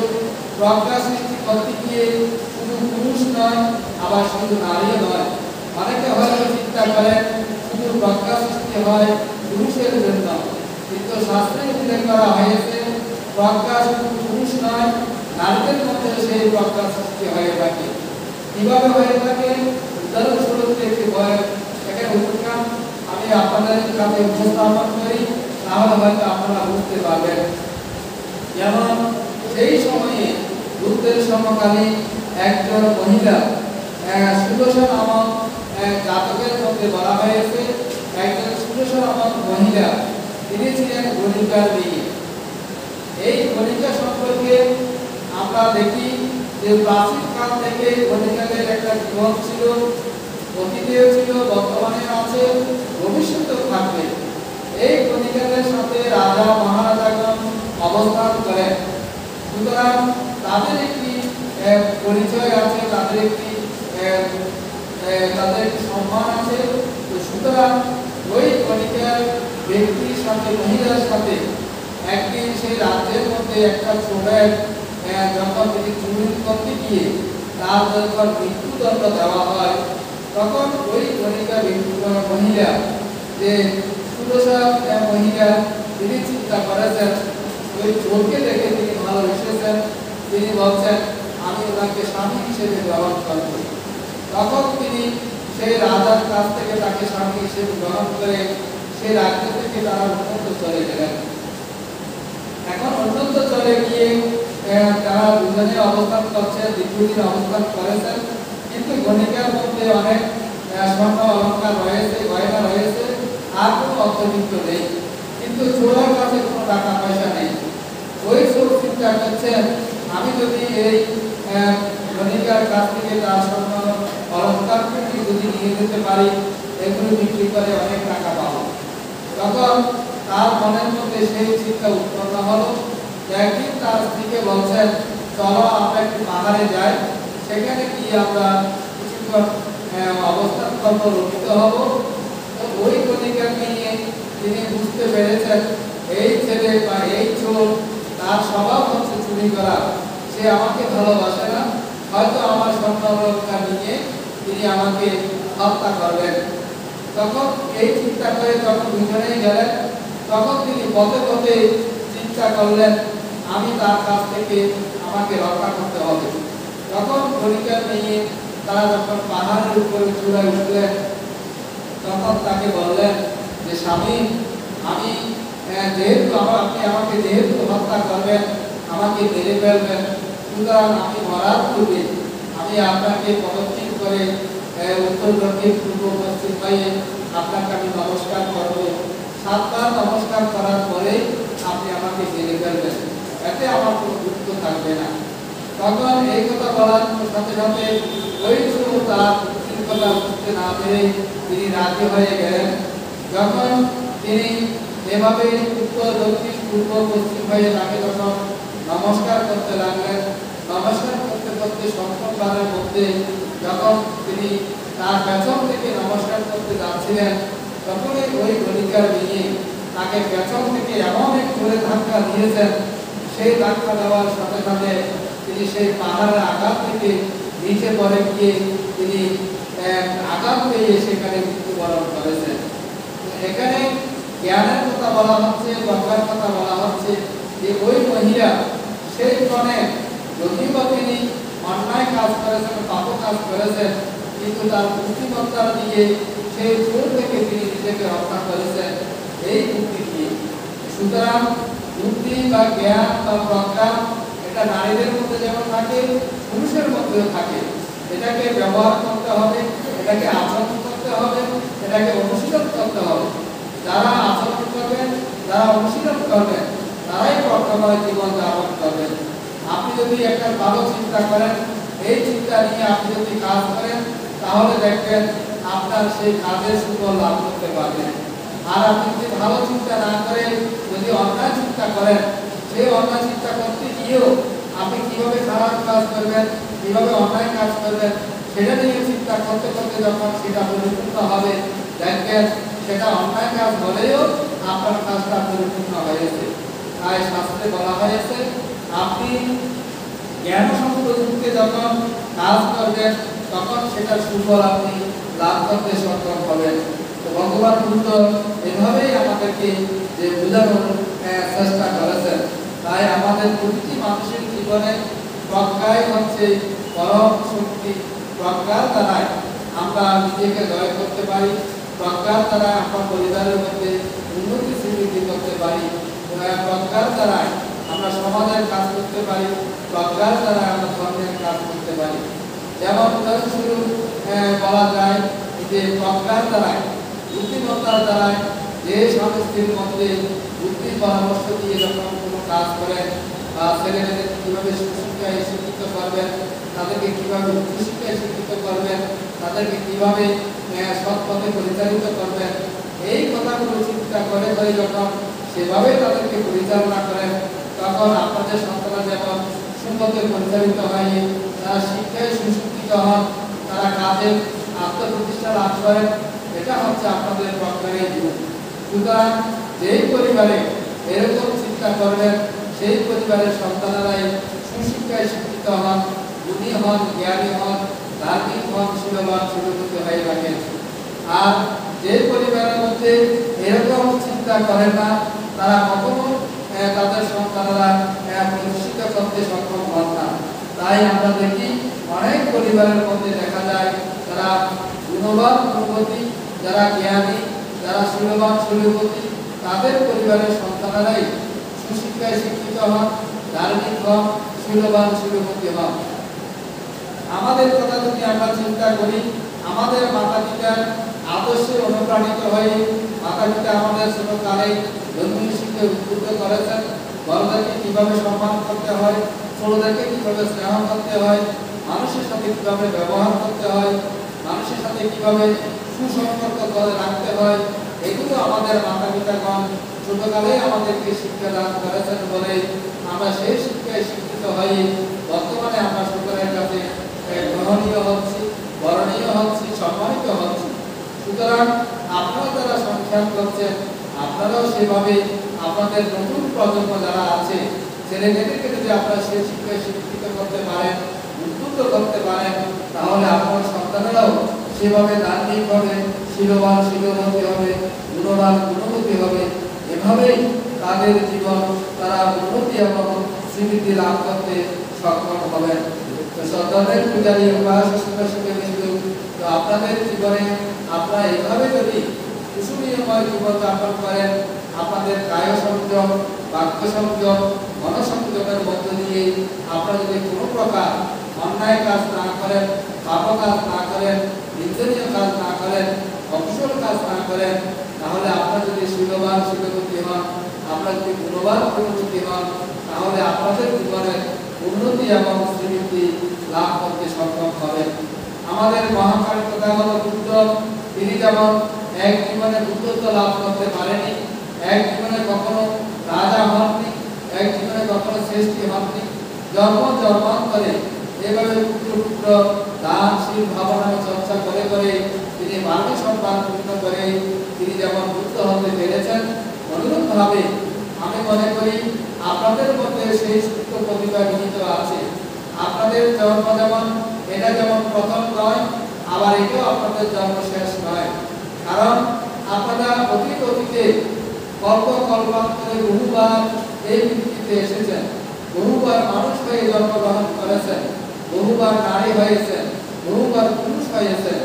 প্রজ্ঞা সৃষ্টি করতে গিয়ে শুধু পুরুষ নয়, আবার শুধু নারীও নয়। অনেকে হয়তো চিন্তা করেন শুধু প্রজ্ঞা সৃষ্টি হয় পুরুষের জন্য, কিন্তু শাস্ত্রে উল্লেখ করা হয়েছে প্রজ্ঞা শুধু পুরুষ নয়, নারীদের মধ্যে সেই প্রজ্ঞা সৃষ্টি হয়ে থাকে। কিভাবে হয়ে থাকে? উদাহরণস্বরূপ একটি এখানে উদাহরণ আমি আপনাদের কাছে উপস্থাপন করি, তাহলে হয়তো আপনারা বুঝতে পারবেন। যেমন সেই সময়ে বুদ্ধের সমকালে একজন মহিলা সুদর্শন নামক জাতকের মধ্যে বলা হয়েছে একজন সুদর্শন নামক মহিলা, তিনি ছিলেন গণিকার মেয়ে। এই গণিকা সম্পর্কে আমরা দেখি যে প্রাচীন কাল থেকে গণিকাদের একটা জীবন ছিল, অতীতেও ছিল, বর্তমানে আছে, ভবিষ্যতেও থাকবে। এই গণিকাদের সাথে রাজা মহারাজাগণ অবস্থান করেন, সুতরাং তাদের একটি পরিচয় আছে, তাদের সম্মান আছে। সুতরাং ওই গণিকার ব্যক্তির সাথে মহিলার সাথে একদিন সেই রাজ্যের মধ্যে একটা চোরের যখন তিনি চুরি করতে গিয়ে তার যখন মৃত্যুদণ্ড দেওয়া হয়, তখন ওই গণিকা মহিলা যে সুদশা মহিলা তিনি চিন্তা করেছেন, ওই চোরকে দেখে তিনি ভালোবেসেছেন, তিনি বলছেন আমি ওনাকে স্বামী হিসেবে গ্রহণ করব। তখন তিনি সেই রাজার কাছ থেকে তাকে স্বামী হিসেবে গ্রহণ করে সেই রাজ্য থেকে তারা অন্যত্র চলে গেলেন। এখন অন্যত্র চলে গিয়ে তারা দুজনে অবস্থান করছেন, দীর্ঘদিন অবস্থান করেছেন, কিন্তু গণিকার মধ্যে অনেক স্বর্ণ অলঙ্কার রয়েছে, গয়না রয়েছে, আর কোনো অর্থবিত্ত নেই, কিন্তু চোরের কাছে কোনো টাকা পয়সা নেই। ওই চোর চিন্তা করছেন আমি যদি এই গণিকার কাছ থেকে তার স্বর্ণ অলঙ্কারকে যদি নিয়ে যেতে পারি, এগুলো বিক্রি করে অনেক টাকা পাবো। তখন তার মনের মধ্যে সেই চিন্তা উৎপন্ন হলো যে একদিন তার স্ত্রীকে বলছেন, চলো আমরা একটু পাহাড়ে যাই, সেখানে গিয়ে আমরা কিছুক্ষণ অবস্থান করবো, রক্ষিত হব। ওই কণিকাকে নিয়ে তিনি বুঝতে পেরেছেন এই ছেলে বা এই চোর, তার স্বভাব হচ্ছে চুরি করা, সে আমাকে ভালোবাসে না, হয়তো আমার স্বর্ণ অলংকার নিয়ে তিনি আমাকে হত্যা করবেন। তখন এই চিন্তা করে যখন দুজনেই গেলেন, তখন তিনি পথে পথে চিন্তা করলেন আমি তার কাছ থেকে আমাকে রক্ষা করতে হবে। তখন কণিকা নিয়ে তারা যখন পাহাড়ের উপরে চূড়ায় উঠলেন, তখন তাকে বললেন যে স্বামী, আমি যেহেতু আপনি আমাকে যেহেতু হত্যা করবেন, আমাকে মেরে ফেলবেন, সুতরাং আমি মরার পূর্বে আমি আপনাকে পদক্ষেপ করে উত্তর দক্ষিণ পূর্ব পশ্চিম হয়ে আপনাকে আমি নমস্কার করব। 7 বার নমস্কার করার পরে আপনি আমাকে মেরে ফেলবেন, এতে আমার কোনো দুঃখ থাকবে না। তখন এই কথা বলার সাথে সাথে ওই চোর তার কথা বুঝতে না পেরে তিনি রাজি হয়ে গেলেন। যখন তিনি এভাবে উত্তর দক্ষিণ পূর্ব পশ্চিম হয়ে তাকে যখন নমস্কার করতে লাগলেন, নমস্কার করতে করতে সপ্তমবারের মধ্যে যখন তিনি তার পেছন থেকে নমস্কার করতে যাচ্ছিলেন, তখনই ওই গণিকার মেয়ে তাকে পেছন থেকে এমন এক জোরে ধাক্কা দিয়েছেন, সেই ধাক্কা দেওয়ার সাথে সাথে তিনি সেই পাহাড়ের আঘাত থেকে নিচে পড়ে গিয়ে তিনি আঘাত পেয়ে সেখানে মৃত্যুবরণ করেছেন। এখানে জ্ঞানের কথা বলা হচ্ছে, রক্ষার কথা বলা হচ্ছে যে ওই মহিলা সেই ক্ষণে যদিও তিনি অন্যায় কাজ করেছেন, পাপ কাজ করেছেন, কিন্তু তার বুদ্ধিমত্তা দিয়ে সেই চোর থেকে তিনি নিজেকে রক্ষা করেছেন এই বুদ্ধি দিয়ে। সুতরাং বুদ্ধি বা জ্ঞান বা প্রজ্ঞা এটা নারীদের মধ্যে যেমন থাকে, পুরুষের মধ্যেও থাকে। এটাকে ব্যবহার করতে হবে, এটাকে আচরণ করতে হবে, এটাকে অনুশীলন করতে হবে। যারা আচরণ করবেন, যারা অনুশীলন করবেন, তারাই প্রজ্ঞাময় জীবন যাপন করবেন। আপনি যদি একটা ভালো চিন্তা করেন, এই চিন্তা নিয়ে আপনি যদি কাজ করেন, তাহলে দেখবেন আপনার সেই কাজের সুফল লাভ করতে পারবেন। আর আপনি যদি ভালো চিন্তা না করে যদি অন্যায় চিন্তা করেন, সেই অন্যায় চিন্তা করতে গিয়েও আপনি কিভাবে খারাপ কাজ করবেন, কিভাবে অন্যায় কাজ করবেন, সেটা নিয়ে চিন্তা করতে করতে যখন সেটা পরিপূর্ণ হবে, দেখবেন সেটা অন্যায় কাজ হলেও আপনার কাজটা পরিপূর্ণ হয়েছে। তাই শাস্ত্রে বলা হয়েছে আপনি জ্ঞান সম্পর্কে যখন কাজ করবেন, তখন সেটার সুফল আপনি লাভ করতে সক্ষম হবেন। তো ভগবান বুদ্ধ এভাবেই আমাদেরকে যে বোঝানোর চেষ্টা করেছেন। তাই আমাদের প্রতিটি মানুষের জীবনে প্রজ্ঞাই হচ্ছে পরম শক্তি। প্রজ্ঞার দ্বারাই আমরা নিজেকে জয় করতে পারি, প্রজ্ঞার দ্বারা আমরা পরিবারের মধ্যে উন্নতি সৃষ্টি করতে পারি, প্রজ্ঞার দ্বারাই আমরা সমাজের কাজ করতে পারি, প্রজ্ঞার দ্বারা আমরা ধর্মের কাজ করতে পারি। যেমন উদাহরণস্বরূপ বলা যায় যে প্রজ্ঞার দ্বারাই, বুদ্ধিমত্তার দ্বারাই যে স্বামী স্ত্রীর মধ্যে বুদ্ধির পরামর্শ দিয়ে যখন কোনো কাজ করেন, বা ছেলেমেয়েদের কীভাবে সুশিক্ষায় শিক্ষিত করবেন, তাদেরকে কীভাবে উচ্চশিক্ষায় শিক্ষিত করবেন, তাদেরকে কীভাবে সৎ পথে পরিচালিত করবেন, এই কথাগুলো চিন্তা করে যখন সেভাবে তাদেরকে পরিচালনা করেন, তখন আপনাদের সন্তানরা যেমন সুপথে পরিচালিত হয়, তারা শিক্ষায় সুশিক্ষিত হন, তারা কাজে আত্মপ্রতিষ্ঠা লাভ করেন। এটা হচ্ছে আপনাদের প্রজ্ঞার জীবন। সুতরাং যেই পরিবারে এরকম চিন্তা করবেন, সেই পরিবারের সন্তানেরাই সুশিক্ষায় শিক্ষিত হন, গুণী হন, জ্ঞানী হন, ধার্মিক হন, শীলবান সুরক্ষিত হয়ে থাকেন। আর যে পরিবারের মধ্যে এরকম চিন্তা করেন না, তারা কখনো তাদের সন্তানেরা প্রতিষ্ঠিত করতে সক্ষম হন না। তাই আমরা দেখি অনেক পরিবারের মধ্যে দেখা যায় যারা গুণবান গুণবতী, যারা জ্ঞানী, যারা শীলবান শীলবতী, তাদের পরিবারের সন্তানেরাই সুশিক্ষায় শিক্ষিত হন, ধার্মিক হন, শীলবান শীলবতী হন। আমাদের কথা যদি আমরা চিন্তা করি, আমাদের মাতা পিতার আদর্শে অনুপ্রাণিত হয়ে মাতা পিতা আমাদের ছোটকালে ধর্মীয় শিক্ষায় উদ্বুদ্ধ করেছেন, বড়দেরকে কিভাবে সম্মান করতে হয়, ছোটদেরকে কিভাবে স্নেহ করতে হয়, মানুষের সাথে কিভাবে ব্যবহার করতে হয়, মানুষের সাথে কিভাবে সুসম্পর্ক করে রাখতে হয়, এগুলো আমাদের মাতা পিতাগণ ছোটকালে আমাদেরকে শিক্ষা দান করেছেন বলে আমরা সেই শিক্ষায় শিক্ষিত হয়ে বর্তমানে আমরা সকলের কাছে গ্রহণীয় হচ্ছি, বরণীয় হচ্ছি, সম্মানিত হচ্ছি। সুতরাং আপনারা যারা সংখ্যান করছেন, আপনারাও সেভাবে আপনাদের নতুন প্রজন্ম যারা আছে ছেলেমেয়েদেরকে যদি আপনারা সেই শিক্ষায় শিক্ষিত করতে পারেন, উদ্বুদ্ধ করতে পারেন, তাহলে আপনার সন্তানেরাও সেভাবে ধার্মিক হবে, শিলবান শিলবতী হবে, গুণবান গুণবতী হবে। এভাবেই তাদের জীবন তারা উন্নতি এবং স্বীকৃতি লাভ করতে সক্ষম হবেন। সন্তানের পূজারী কিন্তু তো আপনাদের জীবনে আপনারা এইভাবে যদি কুসুমীয়ময় জীবন যাপন করেন, আপনাদের কায় সংযম, বাক্য সংযম, মনসংযমের মধ্য দিয়ে আপনারা যদি কোনো প্রকার অন্যায় কাজ না করেন, পাপ কাজ না করেন, নিন্দনীয় কাজ না করেন, অকুশল কাজ না করেন, তাহলে আপনারা যদি শিলবান শিলবতী হন, আপনারা যদি গুণবান গুণবতী হন, তাহলে আপনাদের জীবনের উন্নতি এবং শ্রীবৃদ্ধি লাভ করতে সক্ষম হবেন। আমাদের মহাকালী প্রধানত বুদ্ধ, তিনি যেমন এক জীবনে বুদ্ধত্ব লাভ করতে পারেনি, এক জীবনে কখনো রাজা হননি, এক জীবনে কখনো শ্রেষ্ঠী হননি, জন্ম জন্মান্তরে এভাবে পুত্র পুত্র দানশীল ভাবনা চর্চা করে করে তিনি মানব সম্মান পূর্ণ করে তিনি যেমন বুদ্ধ হতে পেরেছেন, অনুরূপভাবে আমি মনে করি আপনাদের মধ্যে সেই সুপ্ত প্রতিভা নিহিত আছে। আপনাদের জন্ম যেমন এটা যেমন প্রথম নয়, আবার এটাও আপনাদের জন্ম শেষ নয়। কারণ আপনারা অতীতে কল্পান্তরে বহুবার এই পৃথিবীতে এসেছেন, বহুবার মানুষ হয়ে জন্মগ্রহণ করেছেন, বহুবার নারী হয়েছেন, বহুবার পুরুষ হয়েছেন।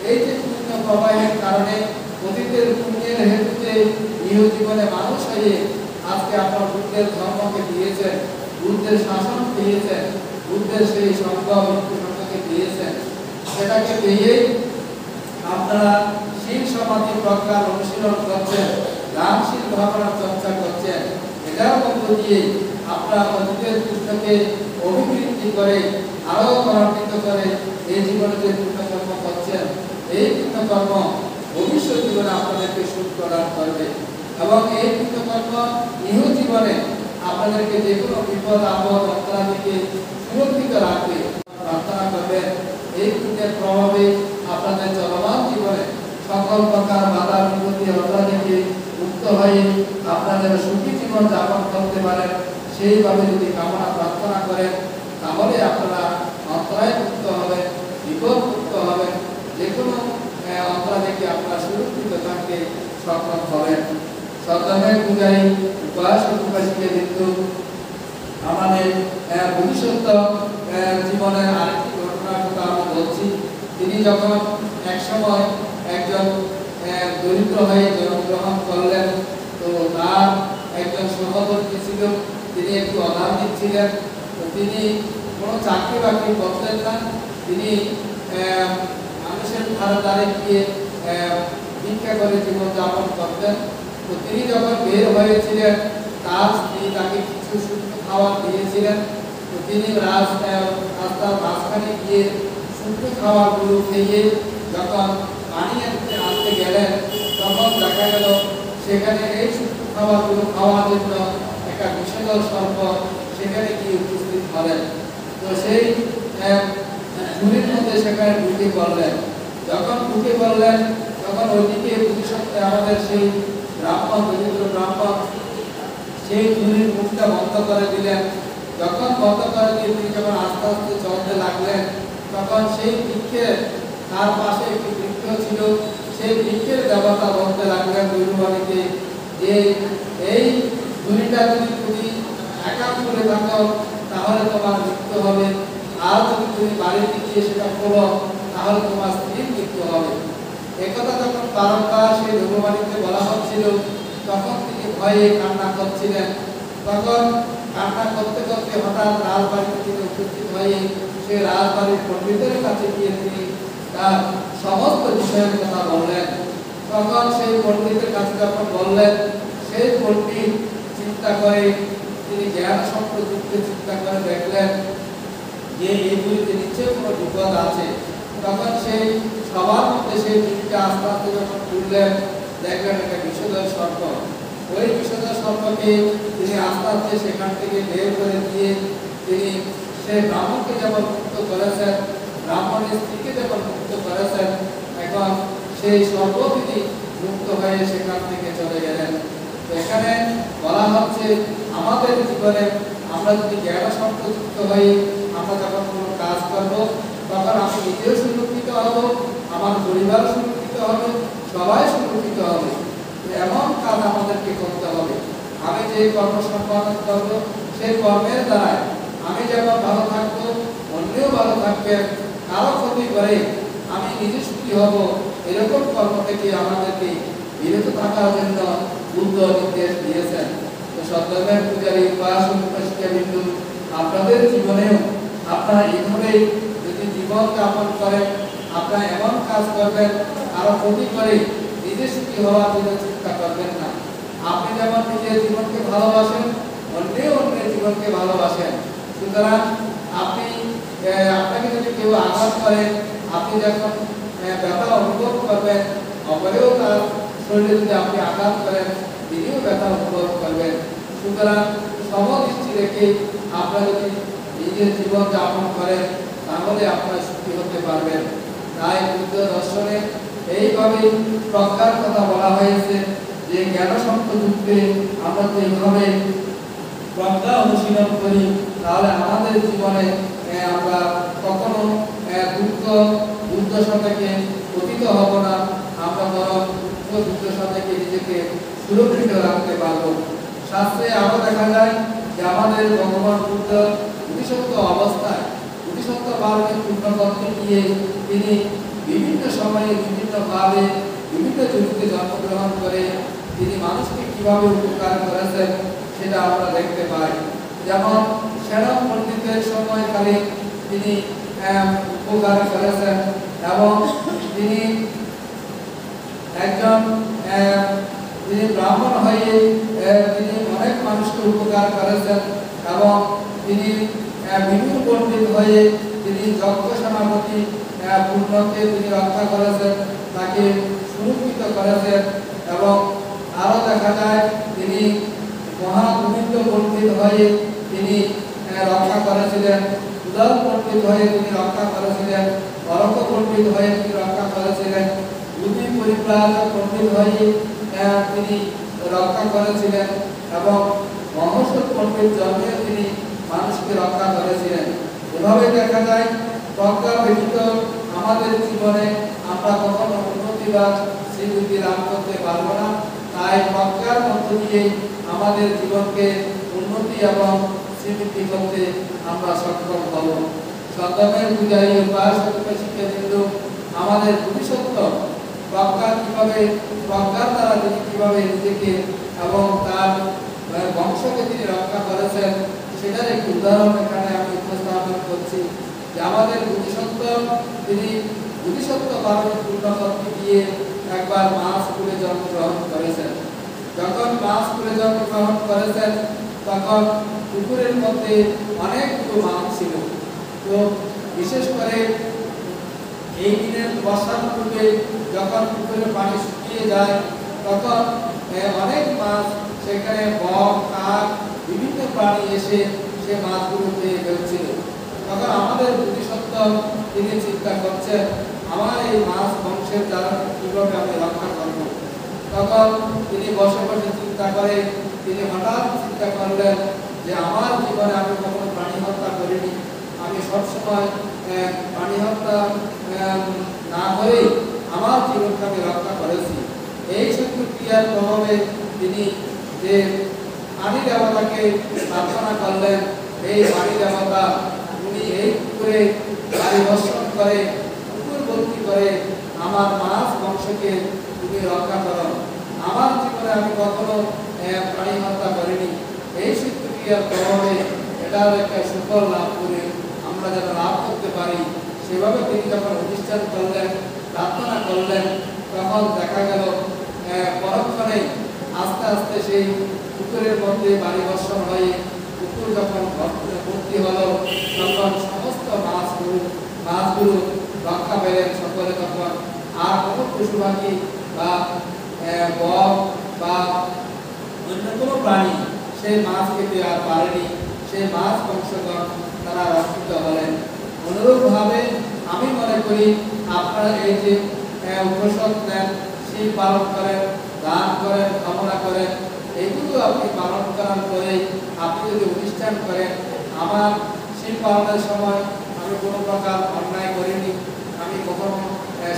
এই যে পুণ্য প্রবাহের কারণে অতীতের পুণ্যের হেতুতে ইহ জীবনে মানুষ হয়ে আজকে আপনার বুদ্ধের ধর্মকে দিয়েছেন, বুদ্ধের শাসন দিয়েছেন, বুদ্ধের সেই সঙ্গ মৃত্যু সঙ্গকে দিয়েছেন। সেটাকে পেয়ে আপনারা শীল সমাধি প্রজ্ঞার অনুশীলন করছেন, দানশীল ভাবনার চর্চা করছেন। এটার মধ্য দিয়ে আপনারা অতীতের পুণ্যকে অভিবৃদ্ধি করে আরো ত্বরান্বিত করে এই জীবনে যে পুণ্যকর্ম করছেন, এই পুণ্যকর্ম ভবিষ্যৎ জীবনে আপনাদেরকে সুখ প্রদান করবে এবং এই পুণ্যকর্ম ইহ জীবনে আপনাদেরকে যে কোনো বিপদ আপদ অন্তরা থেকে সুরক্ষিত রাখবে। প্রার্থনা করবেন এই পুণ্যের প্রভাবে আপনাদের চলমান জীবনে সকল প্রকার বাধা বিপত্তি অন্তরা থেকে মুক্ত হয়ে আপনাদের সুখী জীবন যাপন করতে পারেন। সেইভাবে যদি কামনা প্রার্থনা করেন, তাহলে আপনারা অন্তরায় মুক্ত হবেন, বিপদ মুক্ত হবেন, যে কোনো অন্তরা থেকে আপনারা সুরক্ষিত থাকতে সক্ষম হবেন। সন্তানের পূজারী উপাসক উপাসিকা কিন্তু আমাদের ভবিষ্যৎ জীবনের আরেকটি ঘটনার কথা আমরা বলছি। তিনি যখন এক সময় একজন দরিদ্র হয়ে জন্মগ্রহণ করলেন, তো তার একজন সহধর্মী ছিল, তিনি একটু অধার্মিক ছিলেন। তো তিনি কোনো চাকরি বাকরি করতেন না, তিনি মানুষের ধারে ধারে গিয়ে ভিক্ষা করে জীবনযাপন করতেন। তো তিনি যখন বের হয়েছিলেন, তার স্ত্রী তাকে কিছু শুকনো খাবার দিয়েছিলেন। তো তিনি রাস্তার মাঝখানে গিয়ে শুকনো খাবারগুলো খেয়ে যখন পানি আনতে গেলেন, তখন দেখা গেল সেখানে এই শুকনো খাবারগুলো খাওয়ার জন্য একটা বিষধর সর্প সেখানে গিয়ে উপস্থিত হলেন। তো সেই ঝুড়ির মধ্যে সেখানে ঢুকে পড়লেন। যখন ঢুকে পড়লেন, তখন ওইদিকে আমাদের সেই ব্রাহ্মণ, দরিদ্র ব্রাহ্মণ সেই ঝুড়ির মুখটা বন্ধ করে দিলেন। যখন বন্ধ করে দিয়ে তিনি যখন আস্তে আস্তে চলতে লাগলেন, তখন সেই বৃক্ষের তার পাশে একটি বৃক্ষ ছিল, সেই বৃক্ষের দেবতা বলতে লাগলেন দৈববাণীতে যে এই ঝুড়িটা যদি তুমি একা করে থাকো তাহলে তোমার মৃত্যু হবে, আর যদি তুমি বাড়িতে গিয়ে সেটা খোলো তাহলে তোমার স্ত্রীর মৃত্যু হবে। একথা যখন বারংবার সেই দৈববাণীতে বলা হচ্ছিল, তখন তিনি ভয়ে কান্না করছিলেন। তখন কান্না করতে করতে হঠাৎ রাজবাড়িতে তিনি উপস্থিত হয়ে সেই রাজবাড়ির পণ্ডিতের কাছে গিয়ে তিনি তার সমস্ত বিষয়ের কথা বললেন। তখন সেই পণ্ডিতের কাছে যখন বললেন, সেই পণ্ডিত চিন্তা করে, তিনি জ্ঞান সম্প্রযুক্ত চিন্তা করে দেখলেন যে এইগুলিতে নিশ্চয় কোনো বিপদ আছে। তখন সেই সবার মধ্যে সেই ডিমটা আস্তে আস্তে যখন তুললেন, দেখলেন একটা বিষধর সর্প। ওই বিষধর সর্পকে তিনি আস্তে আস্তে সেখান থেকে বের করে দিয়ে তিনি সেই ব্রাহ্মণকে যেমন মুক্ত করেছেন, ব্রাহ্মণের স্ত্রীকে যেমন মুক্ত করেছেন, এখন সেই সর্প তিনি মুক্ত হয়ে সেখান থেকে চলে গেলেন। তো এখানে বলা হচ্ছে আমাদের জীবনে আমরা যদি জ্ঞান সম্পযুক্ত হই, আমরা যখন কোনো কাজ করব তখন আমি নিজেও সুরক্ষিত হব, আমার পরিবার সুরক্ষিত হবে, সবাই সুরক্ষিত হবে। এমন কাজ আমাদেরকে করতে হবে। আমি যে কর্ম সম্পাদন করব সেই কর্মের দ্বারাই আমি যেমন ভালো থাকবো, অন্যও ভালো থাকবে। কারো ক্ষতি করে আমি নিজে সুখী হব, এরকম কর্ম থেকে আমাদেরকে বিরত থাকার জন্য বুদ্ধ নির্দেশ দিয়েছেন। তো সত্যমের পূজারী উপাসক উপাসিকাবৃন্দ, আপনাদের জীবনেও আপনারা এইভাবে যদি জীবন যাপন করেন, আপনারা এমন কাজ করবেন কারো ক্ষতি করে নিজে সুখী হওয়ার জন্য চিন্তা করবেন না। আপনি যেমন নিজের জীবনকে ভালোবাসেন, অন্যের জীবনকে ভালোবাসেন। সুতরাং আপনাকে যদি কেউ আঘাত করে, আপনি যখন ব্যথা অনুভব করবেন, অপরেও তার শরীরে যদি আপনি আঘাত করেন, তিনিও ব্যথা অনুভব করবেন। সুতরাং সমদৃষ্টি রেখে আপনারা যদি নিজের জীবন যাপন করেন, তাহলে আপনারা সুখী হতে পারবেন। তাই বুদ্ধ দর্শনে এইভাবে প্রজ্ঞার কথা বলা হয়েছে যে জ্ঞান সম্পযুক্তে আমরা যদি এইভাবে প্রজ্ঞা অনুশীলন করি, তাহলে আমাদের জীবনে আমরা কখনো দুঃখ দুর্দশা থেকে পতিত হব না, আমরা বরং দুঃখ দুর্দশা থেকে নিজেকে সুরক্ষিত রাখতে পারব। শাস্ত্রে আরো দেখা যায় যে আমাদের ভগবান বুদ্ধ বুদ্ধিসত্ত্ব অবস্থায় বুদ্ধিসত্ত্ব ভাবে পূর্ণ করতে গিয়ে তিনি বিভিন্ন সময়ে বিভিন্নভাবে বিভিন্ন জগতে জন্মগ্রহণ করে তিনি মানুষকে কিভাবে উপকার করেছেন সেটা আমরা দেখতে পাই। যেমন সেনক পণ্ডিতের সময়কালে তিনি উপকার করেছেন এবং তিনি একজন তিনি ব্রাহ্মণ হয়ে তিনি অনেক মানুষকে উপকার করেছেন এবং তিনি বিদুর পণ্ডিত হয়ে তিনি যজ্ঞ সেনাপতি পূর্ণকে তিনি রক্ষা করেছেন, তাকে সুরক্ষিত করেছেন। এবং আরো দেখা যায় তিনি মহাগোবিন্দ পণ্ডিত হয়ে তিনি রক্ষা করেছিলেন, উদার পণ্ডিত হয়ে তিনি রক্ষা করেছিলেন, অরঙ্গ পণ্ডিত হয়ে তিনি রক্ষা করেছিলেন, বুদ্ধি পরিপ্রাজক পণ্ডিত হয়ে তিনি রক্ষা করেছিলেন এবং মহর্ষদ পণ্ডিত জন্মে তিনি মানুষকে রক্ষা করেছিলেন। এভাবে দেখা যায় প্রজ্ঞা ব্যতীত আমাদের জীবনে আমরা কখনো উন্নতি বা শ্রীবৃদ্ধি লাভ করতে পারবো না। তাই প্রজ্ঞার মধ্য দিয়ে আমাদের জীবনকে উন্নতি এবং শ্রীবৃদ্ধি করতে আমরা সক্ষম হব। সত্যমের পূজারী উপাসক উপাসিকাবৃন্দ, আমাদের ভবিষ্যৎ প্রজ্ঞার দ্বারা তিনি কিভাবে নিজেকে এবং তার বংশকে তিনি রক্ষা করেছেন সেটার একটি উদাহরণ এখানে আমি উপস্থাপন করছি। যে আমাদের বুদ্ধিসত্ত্ব তিনি বুদ্ধিসত্ত্ব পারণে পূর্ণ করতে গিয়ে একবার মা স্কুলে জন্মগ্রহণ করেছেন। যখন মা স্কুলে জন্মগ্রহণ করেছেন তখন পুকুরের মধ্যে অনেকগুলো মাছ ছিল। তো বিশেষ করে এই দিনের বর্ষার পূর্বে যখন পুকুরের পানি শুকিয়ে যায় তখন অনেক মাছ সেখানে বক, কাক, বিভিন্ন প্রাণী এসে সে মাছগুলো খেয়ে ফেলছিল। তখন আমাদের বুদ্ধিসত্ত্ব তিনি চিন্তা করছেন আমার এই মাছ বংশের দ্বারা কিভাবে আমি রক্ষা করব। তখন তিনি বসে বসে চিন্তা করে তিনি হঠাৎ চিন্তা করলেন যে আমার জীবনে আমি কখনো প্রাণী হত্যা করিনি, আমি সবসময় প্রাণী হত্যা না করে আমার জীবনকে আমি রক্ষা করেছি। এই শক্তি ক্রিয়ার প্রভাবে তিনি যে পানি দেবতাকে প্রার্থনা করলেন, এই পানি দেবতা উনি এই পুকুরে বাড়ি বর্ষণ করে পুকুর ভর্তি করে আমার মাছ বংশকে তুমি রক্ষা করো, আমার জীবনে আমি কখনো প্রাণী হত্যা করিনি। এই শক্তি ক্রিয়ার প্রভাবে এটার একটা সুফল লাভ করে আমরা যেন লাভ করতে পারি সেভাবে তিনি যখন অধিষ্ঠান করলেন, প্রার্থনা করলেন, তখন দেখা গেল পরক্ষণে আস্তে আস্তে সেই পুকুরের মধ্যে বাড়ি বর্ষণ হয়ে পুকুর যখন ভর্তি হলো তখন সমস্ত মাছগুলো রক্ষা পেলেন সকলে তখন আর কোনো পশু পাখি বা বক বা অন্য কোনো প্রাণী সেই মাছ খেতে আর পারেনি, সেই মাছ বংশগণ তারা রক্ষিত হলেন। অনুরূপভাবে আমি মনে করি আপনারা এই যে উপসদ নেন, শীল পালন করেন, দান করেন, কামনা করেন, এইগুলো আপনি পালন করার পরে আপনি যদি অনুষ্ঠান করেন, আমার শীল পালনের সময় আমি কোনো প্রকার অন্যায় করিনি, আমি কখনো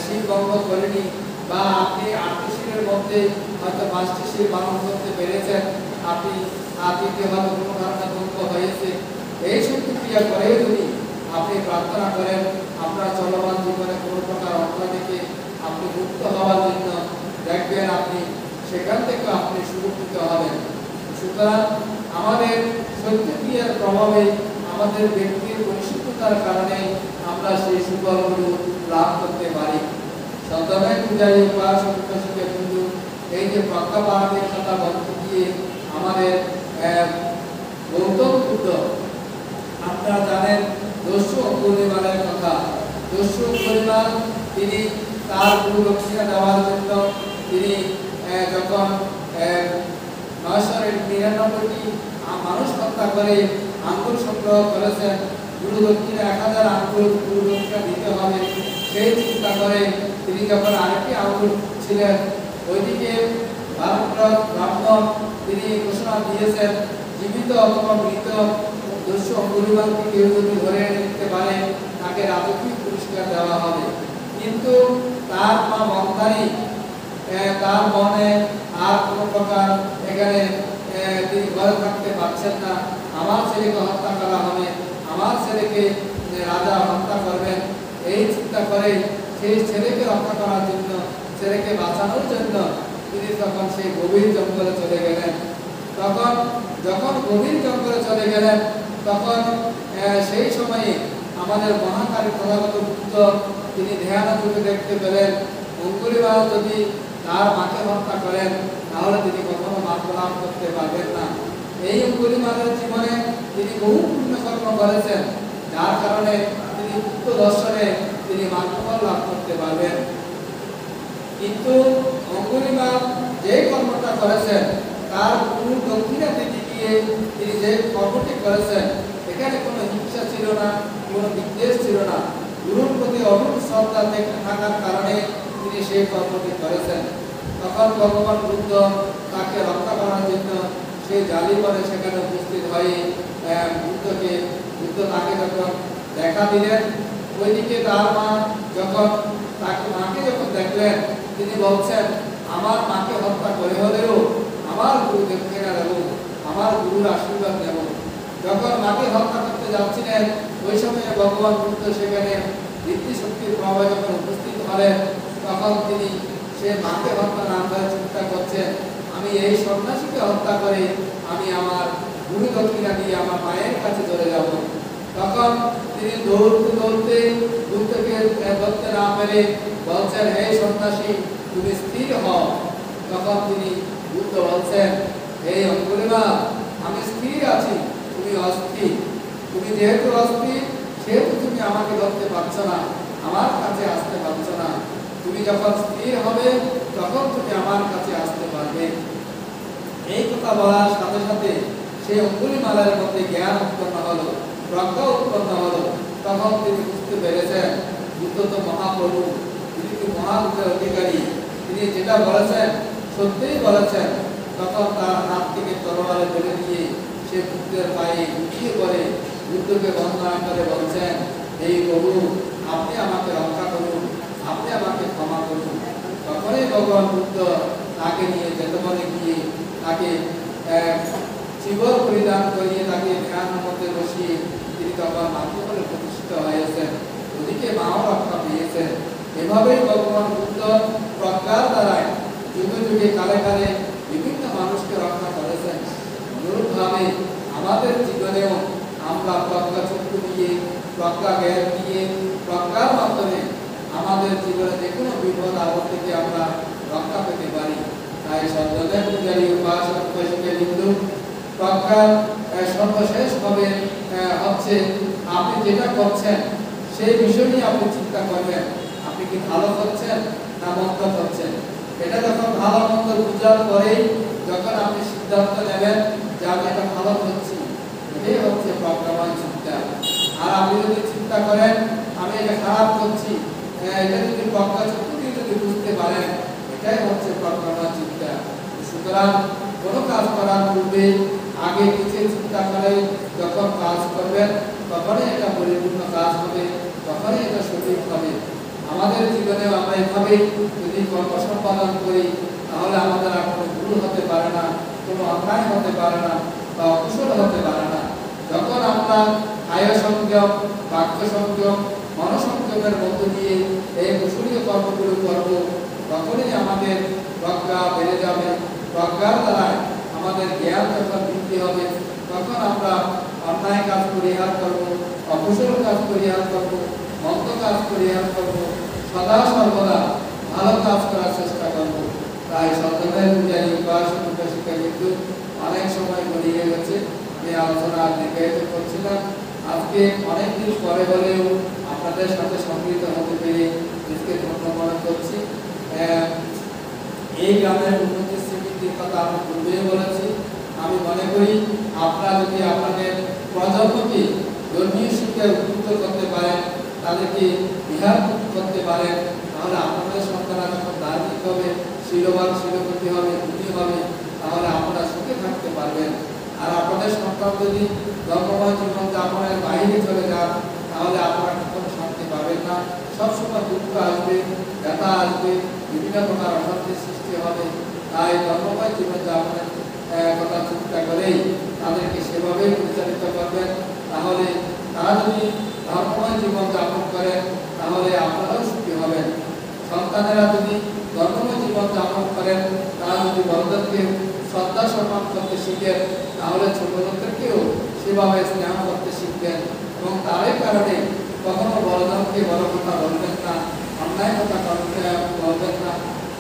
শীল ভঙ্গ করিনি, বা আপনি 8টি শীলের মধ্যে হয়তো 5টি শীল পালন করতে পেরেছেন, আপনি আজকে হয়তো কোনো কারণে ভঙ্গ হয়েছে, এই সব ক্রিয়া করে যদি আপনি প্রার্থনা করেন আপনার চলমান জীবনে কোনো প্রকার অন্যায় থেকে আপনি মুক্ত হওয়ার জন্য, দেখবেন আপনি সেখান থেকে আপনি সুরক্ষিত হবেন। সুতরাং আমাদের সত্য ক্রিয়ার প্রভাবে আমাদের ব্যক্তির পরিশুদ্ধতার কারণে আমরা সেই সুফলগুলো লাভ করতে পারি। সন্তানে পূজারী উপাসক উপাসিকা কিন্তু এই যে প্রজ্ঞাপারণের কথা বলতে গিয়ে আমাদের গৌতম বুদ্ধ, আপনারা জানেন দস্যু অঙ্গুলিমালের কথা। দস্যু অঙ্গুলিমাল তিনি তার গুরু দক্ষিণা দেওয়ার জন্য তিনি যখন 999টি মানুষ হত্যা করে আঙ্গুল সংগ্রহ করেছেন, গুরু দক্ষিণা 1000 আঙ্গুল গুরু দক্ষিণা দিতে হবে, সেই চিন্তা করে তিনি যখন আরেকটি আঙ্গুল ছিলেন, ওইদিকে ব্রাহ্মণ তিনি ঘোষণা দিয়েছেন জীবিত অথবা মৃত দস্যু অঙ্গুলিমালকে কেউ যদি ধরে নিতে পারে তাকে রাজকীয় পুরস্কার দেওয়া হবে। কিন্তু তার মা মন্দারী তার মনে আর কোনো প্রকার এখানে তিনি ঘরে থাকতে পারছেন না, আমার ছেলেকে হত্যা করা হবে, আমার ছেলেকে রাজা হত্যা করবেন, এই চিন্তা করে সেই ছেলেকে রক্ষা করার জন্য, ছেলেকে বাঁচানোর জন্য তিনি তখন সেই গভীর জঙ্গলে চলে গেলেন। তখন যখন গভীর জঙ্গলে চলে গেলেন তখন সেই সময়ে আমাদের মহাকালী তথাগত বুদ্ধ তিনি ধ্যান যুগে দেখতে পেলেন অঙ্গুলিমাল যদি তার মাকে হত্যা করেন তাহলে তিনি কখনো মাত্র লাভ করতে পারবেন না। এই অঙ্গুলিমালের জীবনে তিনি বহু পুণ্যকর্ম করেছেন, যার কারণে তিনি বুদ্ধ দর্শনে তিনি মাত্রফল লাভ করতে পারবেন। কিন্তু অঙ্গুলিমাল যে কর্মটা করেছেন তার গুরু দক্ষিণা দিতে গিয়ে তিনি যে কর্মটি করেছেন এখানে কোনো হিংসা ছিল না, কোনো বিদ্বেষ ছিল না, গুরুর প্রতি অটুট শ্রদ্ধা থাকার কারণে তিনি সেই কর্মটি করেছেন। তখন ভগবান বুদ্ধ তাকে রক্ষা করার জন্য সেই জালিবনে সেখানে উপস্থিত হয়ে বুদ্ধ তাকে যখন দেখা দিলেন, ওইদিকে তার মা যখন মাকে যখন দেখলেন তিনি বলছেন আমার মাকে হত্যা করে হলেও আমার গুরু দক্ষিণা দেব, আমার গুরুর আশীর্বাদ নেব। যখন মাকে হত্যা করতে যাচ্ছিলেন ওই সময়ে ভগবান বুদ্ধ সেখানে বৃত্তি শক্তির প্রভাবে যখন উপস্থিত হলেন তখন তিনি সে মাকে হত্যা না করে চিন্তা করছেন আমি এই সন্ন্যাসীকে হত্যা করে আমি আমার গুরু দক্ষিণা দিয়ে আমার মায়ের কাছে চলে যাব। তখন তিনি দৌড়তে দৌড়তে বুদ্ধকে ধরতে না পেরে বলছেন হে সন্ন্যাসী তুমি স্থির হও। তখন তিনি বুদ্ধ বলছেন হে অঙ্গুলিমাল আমি স্থির আছি, তুমি অস্থির, তুমি যেহেতু অস্থির সেহেতু তুমি আমাকে ধরতে পারছো না, আমার কাছে আসতে পারছো না, তুমি যখন স্থির হবে তখন তুমি আমার কাছে আসতে পারবে। এই কথা বলার সাথে সাথে সেই অঙ্গুলিমালের মধ্যে জ্ঞান উৎপন্ন হলো, প্রজ্ঞা উৎপন্ন হলো। তখন তিনি বুঝতে পেরেছেন বুদ্ধ তো মহাপ্রভু, তিনি তো মহাবুদ্ধের অধিকারী, তিনি যেটা বলেছেন সত্যিই বলেছেন। তখন তার হাত থেকে তরবারে ফেলে দিয়ে সে বুদ্ধের পায়ে লুটিয়ে পড়ে বুদ্ধকে বন্দনা করে বলছেন এই প্রভু আপনি আমাকে রক্ষা করুন, আপনি আমাকে ক্ষমা করুন। তখনই ভগবান বুদ্ধ তাকে নিয়ে যেতবনে গিয়ে তাকে চিবর পরিধান করিয়ে তাকে ধ্যানের মধ্যে বসিয়ে তিনি তখন মাতৃবলে প্রতিষ্ঠিত হয়েছেন, ওদিকে মাও রক্ষা পেয়েছেন। এভাবেই ভগবান বুদ্ধ প্রজ্ঞার দ্বারায় যুগে যুগে কালে কালে বিভিন্ন মানুষকে রক্ষা করেছেন। অনুরূপভাবে আমাদের জীবনেও আমরা প্রজ্ঞা চক্ষু দিয়ে, প্রজ্ঞা জ্ঞান দিয়ে, প্রজ্ঞার মাধ্যমে আমাদের জীবনে যে কোনো বিপদ আপদ থেকে আমরা রক্ষা পেতে পারি। তাই সর্বদা পূজারী উপাসক উপাসিকা বিন্দু প্রজ্ঞা সর্বশেষ ভাবে হচ্ছে আপনি যেটা করছেন সেই বিষয় নিয়ে আপনি চিন্তা করবেন, আপনি কি ভালো করছেন না মন্দ করছেন। এটা যখন ভালো মন্দ বোঝার পরেই যখন আপনি সিদ্ধান্ত নেবেন যে আমি এটা ভালো করছি, এটাই হচ্ছে প্রজ্ঞাবান চিন্তা। আর আপনি যদি চিন্তা করেন আমি এটা খারাপ করছি, এটা যদি প্রজ্ঞা চক্ষুকে যদি বুঝতে পারেন, এটাই হচ্ছে প্রজ্ঞাবান চিন্তা। সুতরাং কোনো কাজ করার পূর্বে আগে পিছিয়ে চিন্তা করে যখন কাজ করবেন, তখনই এটা পরিপূর্ণ কাজ হবে, তখনই এটা সঠিক হবে। আমাদের জীবনে আমরা এভাবে যদি কর্ম সম্পাদন করি, তাহলে আমাদের আর কোনো ভুল হতে পারে না, কোনো অন্যায় হতে পারে না, বা অকুশল হতে পারে না। যখন আমরা কায় সংযম, বাক্য সংযম, মনসংযমের মধ্য দিয়ে এই কুশলীয় কর্মগুলো করব, তখনই আমাদের প্রজ্ঞা বেড়ে যাবে। প্রজ্ঞার দ্বারা আমাদের জ্ঞান যখন বৃদ্ধি হবে, তখন আমরা অন্যায় কাজ পরিহার করব, অকুশল কাজ পরিহার করব, মন্দ কাজ পরিহার করব, সদা সর্বদা ভালো কাজ করার চেষ্টা করব। তাই সন্তানের পূজারী উপাসক উপাসিকা কিন্তু অনেক সময় গড়িয়ে গেছে, আমি আলোচনা দীর্ঘায়িত করছিলাম। আজকে অনেকদিন পরে হলেও আপনাদের সাথে সম্মিলিত হতে পেরে নিজেকে ধন্য মনে করছি। এই গ্রামের উন্নতির স্মৃতির কথা আমি পূর্বেই বলেছি। আমি মনে করি আপনারা যদি আপনাদের প্রজন্মকে ধর্মীয় শিক্ষায় উদ্বুদ্ধ করতে পারেন, তাদেরকে বিহার করতে পারেন, তাহলে আপনাদের সন্তানরা যখন ধার্মিক হবে, শীলবান শীলপতি হবে, গুণী হবে, তাহলে আপনারা সুখে থাকতে পারবেন। আর আপনাদের সন্তান যদি ধর্মময় জীবন যাপনের বাইরে চলে যান, তাহলে আপনারা কখনো শান্তি পাবেন না। সবসময় দুঃখ আসবে, ব্যথা আসবে, বিভিন্ন প্রকার অশান্তির সৃষ্টি হবে। তাই ধর্মময় জীবন যাপনের কথা চিন্তা করেই তাদেরকে সেভাবে পরিচালিত করবেন। তাহলে তারা যদি ধর্মময় জীবন যাপন করেন, তাহলে আপনারাও সুখী হবেন। সন্তানেরা যদি ধর্মময় জীবন যাপন করেন, তারা যদি বড়দেরকে শ্রদ্ধা সম্মান করতে শিখেন, তাহলে ছোট লোকদেরকেও সেভাবে স্নেহ করতে শিখবেন। এবং তারই কারণে কখনো বড়দেরকে বড় কথা বলবেন না, অন্যায় কথা বলবেন না,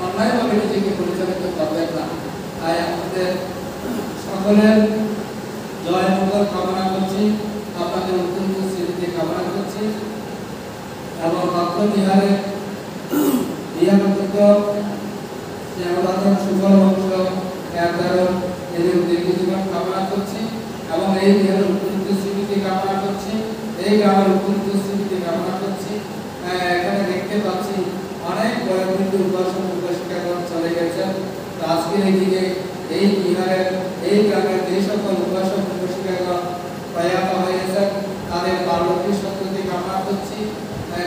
অন্যায়ভাবে নিজেকে পরিচালিত করবেন না। তাই আমাদের সকলের জয় মঙ্গল কামনা করছি, আপনাদের অত্যন্ত স্মৃতি কামনা করছি, এবং মাত্র বিহারে সুফল বংশ এদের দীর্ঘ জীবন কামনা করছি, এবং এই বিহারের অত্যন্ত স্মৃতি কামনা করছি, এই গ্রামের অত্যন্ত স্মৃতি কামনা করছি। এখানে দেখতে পাচ্ছি অনেক বয়োবৃদ্ধ উপাসক উপাসিকাগণ চলে গেছেন। আজকের এই দিকে এই বিহারের এই গ্রামের যে সকল উপাসক উপাসিকাগণ প্রয়াত হয়েছেন, তাদের পার্বতীর সন্ততি কামনা করছি।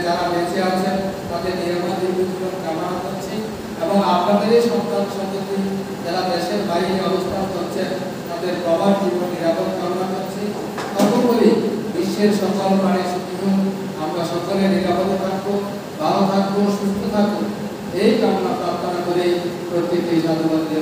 যারা বেঁচে আছেন তাদের নিরাময় দীর্ঘ জীবন কামনা করছি, এবং আপনাদের সন্তান সন্ততি যারা দেশের বাইরে অবস্থান করছেন, তাদের প্রবাদ জীবন নিরাপদ কামনা করছি। সর্বোপরি বিশ্বের সকল প্রাণী সুখী হোক, আমরা সকলে নিরাপদে থাকবো, ভালো থাকবো, সুস্থ থাকবো, এই কামনা প্রার্থনা করে প্রত্যেককে সাধুবাদ দিয়ে